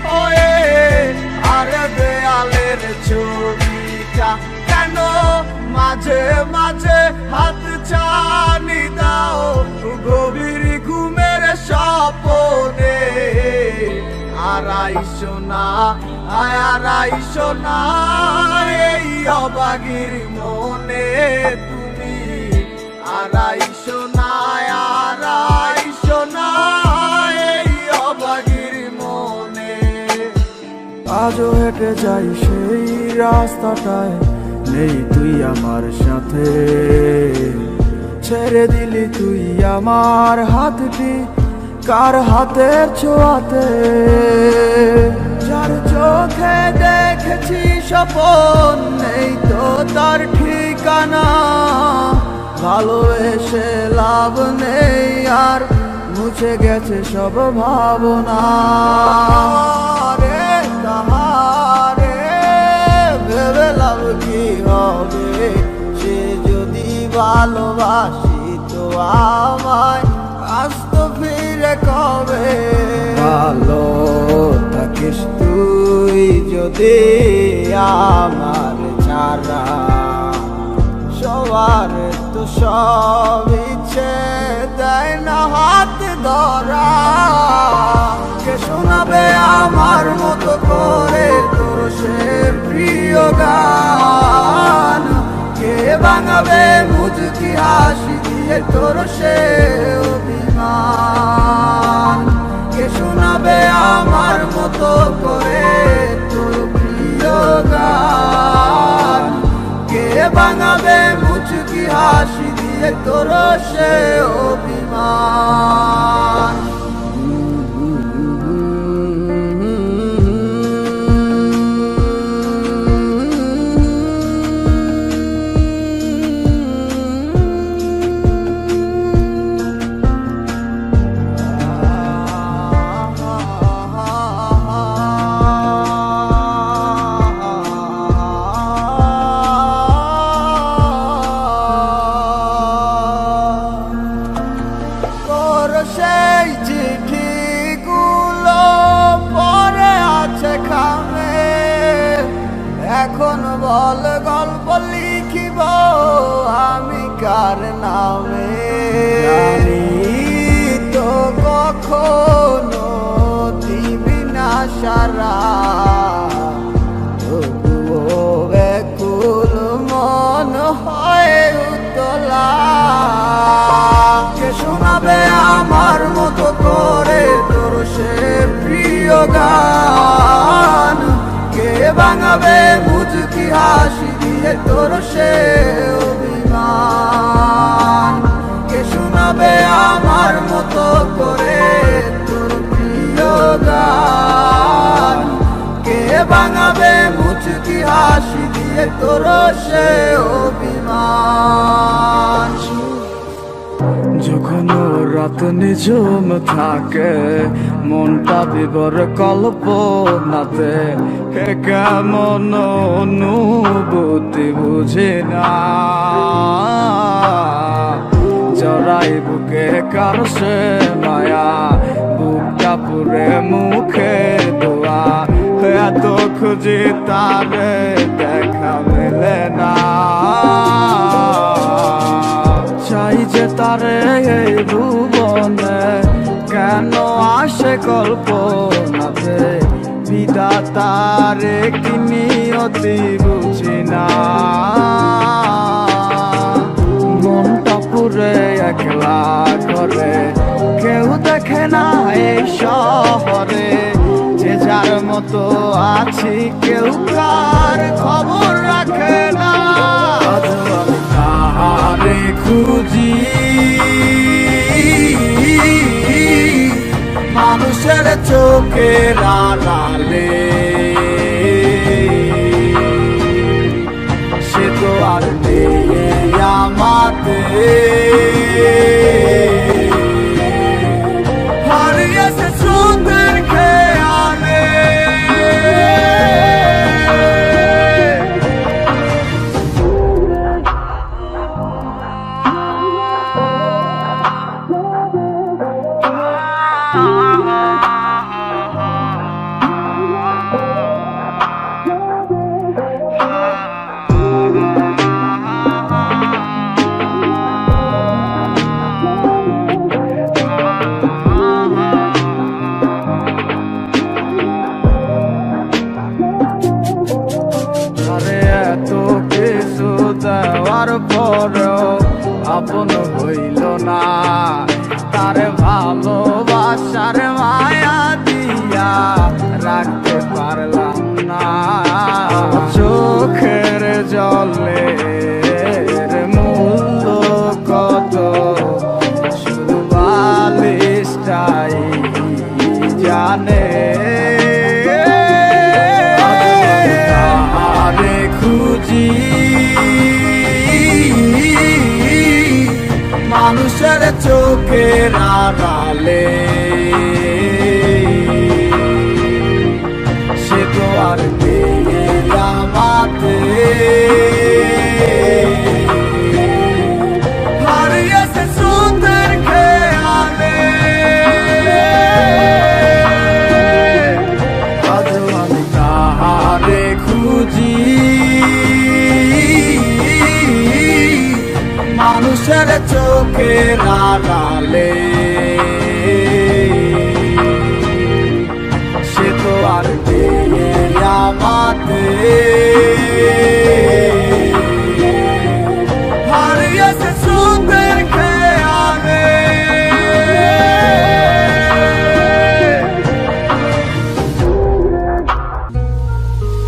হয়ে আর দেয়ালের ছবিটা। কেন মাঝে মাঝে হাত ছানি দাও গভীর ঘুমের স্বপনে, আড়াইশো না আড়াইশো না এই অবাগির মনে তুমি, আড়াইশো না আড়াইশো না এই অবাগির মনে। আজও হেঁটে যাই সেই রাস্তাটায়, নেই তুই আমার সাথে, ছেড়ে দিলি তুই আমার হাতটি কার হাতের ছোঁয়াতে। যার চোখে দেখেছি স্বপন, নেই তো তার ঠিকানা, ভালোবেসে লাভ নেই আর মুছে গেছে সব ভাবনা। রে তাহারে ভেবে লাভ কি হবে, সে যদি ভালোবাসি তো আমায় আসত ফিরে কবে। ভালো থাকিস তুই যদি আমার ছাড়া, সবার তো সব ইচ্ছে দেয় না হাত ধরা। কে শোনাবে আমার মতো করে তোর সে প্রিয় গান, কে ভাঙাবে মুচকি হাসি দিয়ে তোর সে অভিমান। কে শোনাবে আমার মতো করে তোর প্রিয় গান, কে ভাঙাবে মুচকি হাসি দিয়ে তোর সে অভিমান। বল গল্প লিখিব আমি কার নামে জানি তো কখনো দিবি না সারা তবুও ব্যাকুল মন হয় উতলা কে শোনাবে আমার মতো করে তোর সে প্রিয় গান কে ভাঙাবে মুচকি হাসি দিয়ে তোর সে অভিমান কে শোনাবে আমার মতো করে তোর প্রিয় গান কে ভাঙাবে মুচকি হাসি দিয়ে তোর সে অভিমান যখন রাত নিঝুম থাকে মনটা বিবর কল্পনাতে কেমন অনুভূতি বুঝি না জড়াই বুকে কার সে মায়া বুকটা পুরে মুখে দোয়া এত খুঁজি তারে দেখা মেলে না চাই যে তারে এই ভুবনে কেন আসে কল্পনাতে বিধাতারে কি নিয়তি বুঝি না মনটা পুরে একলা করে কেউ দেখে না এই শহরে যে যার মতো আছি কেউ কার খবর রাখে না আরে খুঁজি মানুষের চোখের আড়ালে সে তো আর নেই আমাদের হারিয়েছে সুন্দর খেয়ালে দেওয়ার পরেও আপন হইল না তারে ভালোবাসার মায়া দিয়া রাখতে পারলাম না চোখের জলে মূল্য কত শুধু বালিশটাই জানে আরে খুঁজি মানুষের চোখের আড়ালে সে তো আর নেই আমাদের হারিয়েছে সুন্দর খেয়ালে আজও আমি তাহারে খুঁজি মানুষের চোখের আড়ালে সে তো আর নেই আমাদের হারিয়েছে সুন্দর খেয়ালে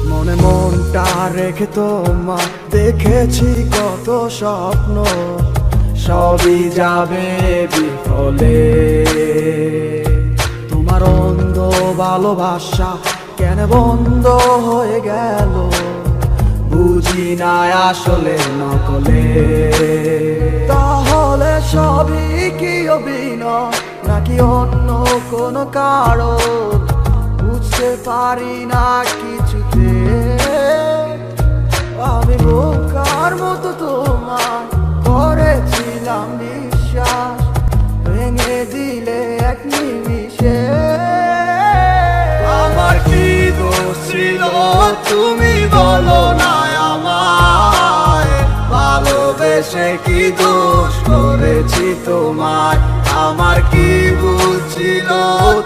মনে মনটা রেখে তোমার দেখেছি কত স্বপ্ন সবই যাবে বিফলে তোমার অন্ধ ভালোবাসা কেন বন্ধ হয়ে গেল বুঝি না আসলে নকলে তাহলে সবই কি অভিনয় নাকি অন্য কোনো কারণ বুঝতে পারি না কিছুতে আমি বোকার মতো তোমার করেছিলাম বিশ্বাস ভেঙে দিলে এক নিমিষে আমার কি দোষ ছিল তুমি বলো না ভালোবেসে কি দোষ করেছি তোমায় আমার কি ভুল ছিল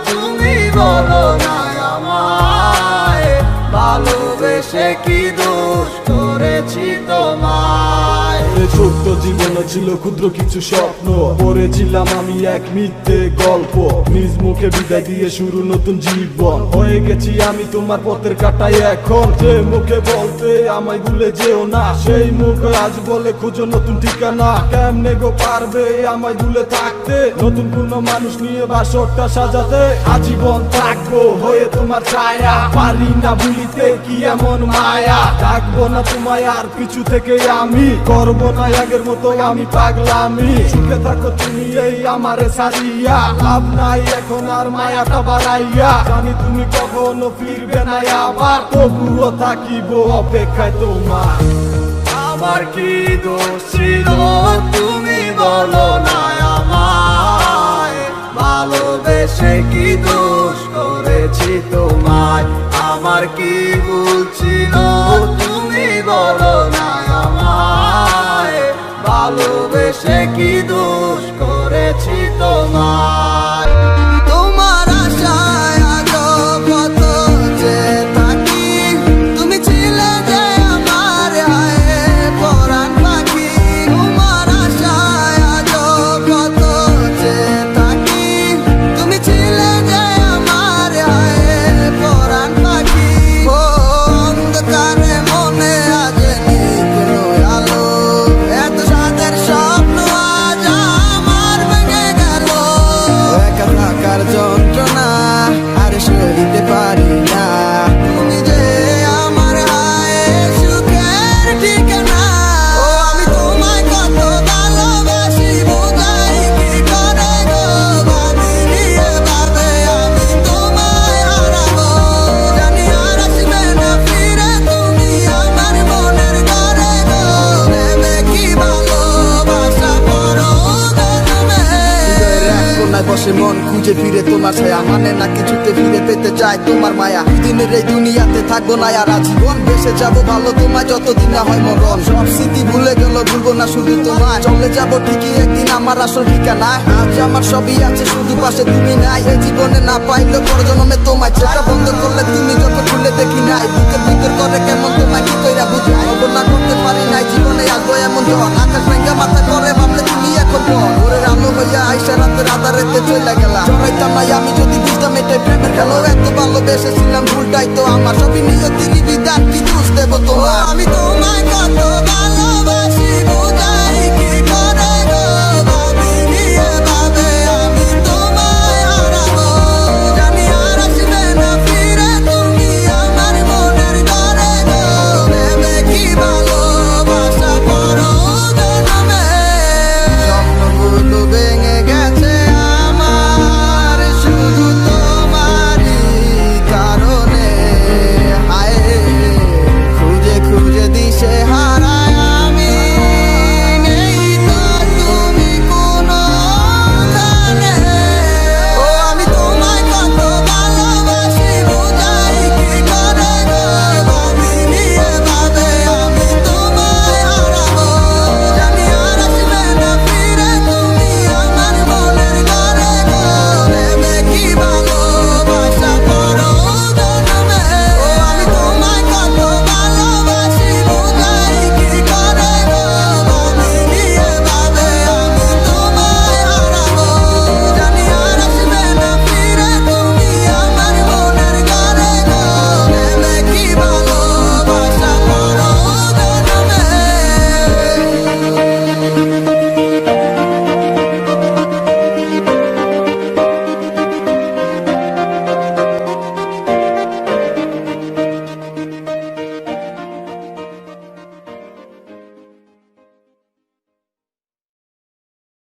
তুমি বলো না আমায় ভালোবেসে কি দোষ করেছি তোমায় এই ছোট্ট জীবনে ছিল ক্ষুদ্র কিছু স্বপ্ন পড়েছিলাম আমি এক মিথ্যে গল্প নিজ মুখে বিদায় দিয়ে শুরু নতুন জীবন হয়ে গেছি আমি তোমার পথের কাটাই এখন যে মুখে বলতে আমায় ভুলে যেও না সেই মুখ আজ বলে খুঁজো নতুন ঠিকানা কেমনে গো পারবে আমায় ভুলে থাকতে নতুন কোন মানুষ নিয়ে বাসরটা সাজাতে আজীবন থাকবো হয়ে তোমার ছায়া পারি না ভুলিতে কি এমন মায়া ডাকবো না তোমায় আর পিছু থেকে আমি করবো না আগের মতো আমি পাগলামি সুখে থাকো তুমি এই আমারে সারিয়া লাভ নাই এখন আর মায়াটা বাড়াইয়া জানি তুমি কখনো ফিরবে না আবার তবুও থাকিব অপেক্ষায় তোমার আমার কি দোষ ছিল তুমি বলো না আমায় ভালোবেসে কি দোষ করেছি তোমায় আমার কি ভুল ছিল তুমি বলো না আমায় ভালোবেসে কি দোষ করেছি তোমায় তোমার আশায় আজও কত যে থাকি তুমি ছিলে যে আমার হায় পরাণ পাখি তোমার আশায় আজও কত যে থাকি তুমি ছিলে যে আমার হায় পরাণ পাখি ও অন্ধকারে মনে আজ নিকলো আলো এত সাদের স্বপ্ন আজ আমার ভেঙে গেল একা থাকার যন্ত্রণা আর সইতে পারি না তুমি যে আমার হায় সুখের ঠিকানা ও আমি তোমায় কত ভালোবাসি বোঝাই কি করে গো ভাবিনি এভাবে আমি তোমায় হারাবো জানি আর আসবে না ফিরে তুমি আমার মনের ঘরে গো নেবে কি ভালোবাসা করো জন্মে কোনায় বসে মন খুঁজে ফিরে তোমার ছায়া মানে না কিছুতে ফিরে পেতে চায় তোমার মায়া দিনের এই দুনিয়াতে থাকবো না আর আজীবন বেসে যাবো ভালো তোমায় যতদিন না হয় মরণ সব স্মৃতি ভুলে গেল ভুলবো না শুধু তোমায় চলে যাবো ঠিকই একদিন আমার আসল ঠিকানায় আজ আমার সবই আছে শুধু পাশে তুমি নাই এই জীবনে না পাইলে পর জন্মে তোমায় চোখটা বন্ধ করলে তুমি যত খুলে দেখি নাই বুকের ভিতর করে কেমন তোমায় কি কইরা বুঝাই না করতে পারি নাই জীবনে আসবো এমন জন আকাশ ভেঙ্গা মাথা করে ভাবলে তুমি এখন পর ভোরের আলো হইয়া আইসা রাতের আধারেতে চলে গেলা জড়াইতাম নাই আমি যদি বুঝতাম এটাই প্রেমের খেলো এত ভালোবেসেছিলাম ভুলটাই তো আমার সবই নিয়তি নিবিদার কি দোষ দেবো তোমার আমি তোমায় কত ভালো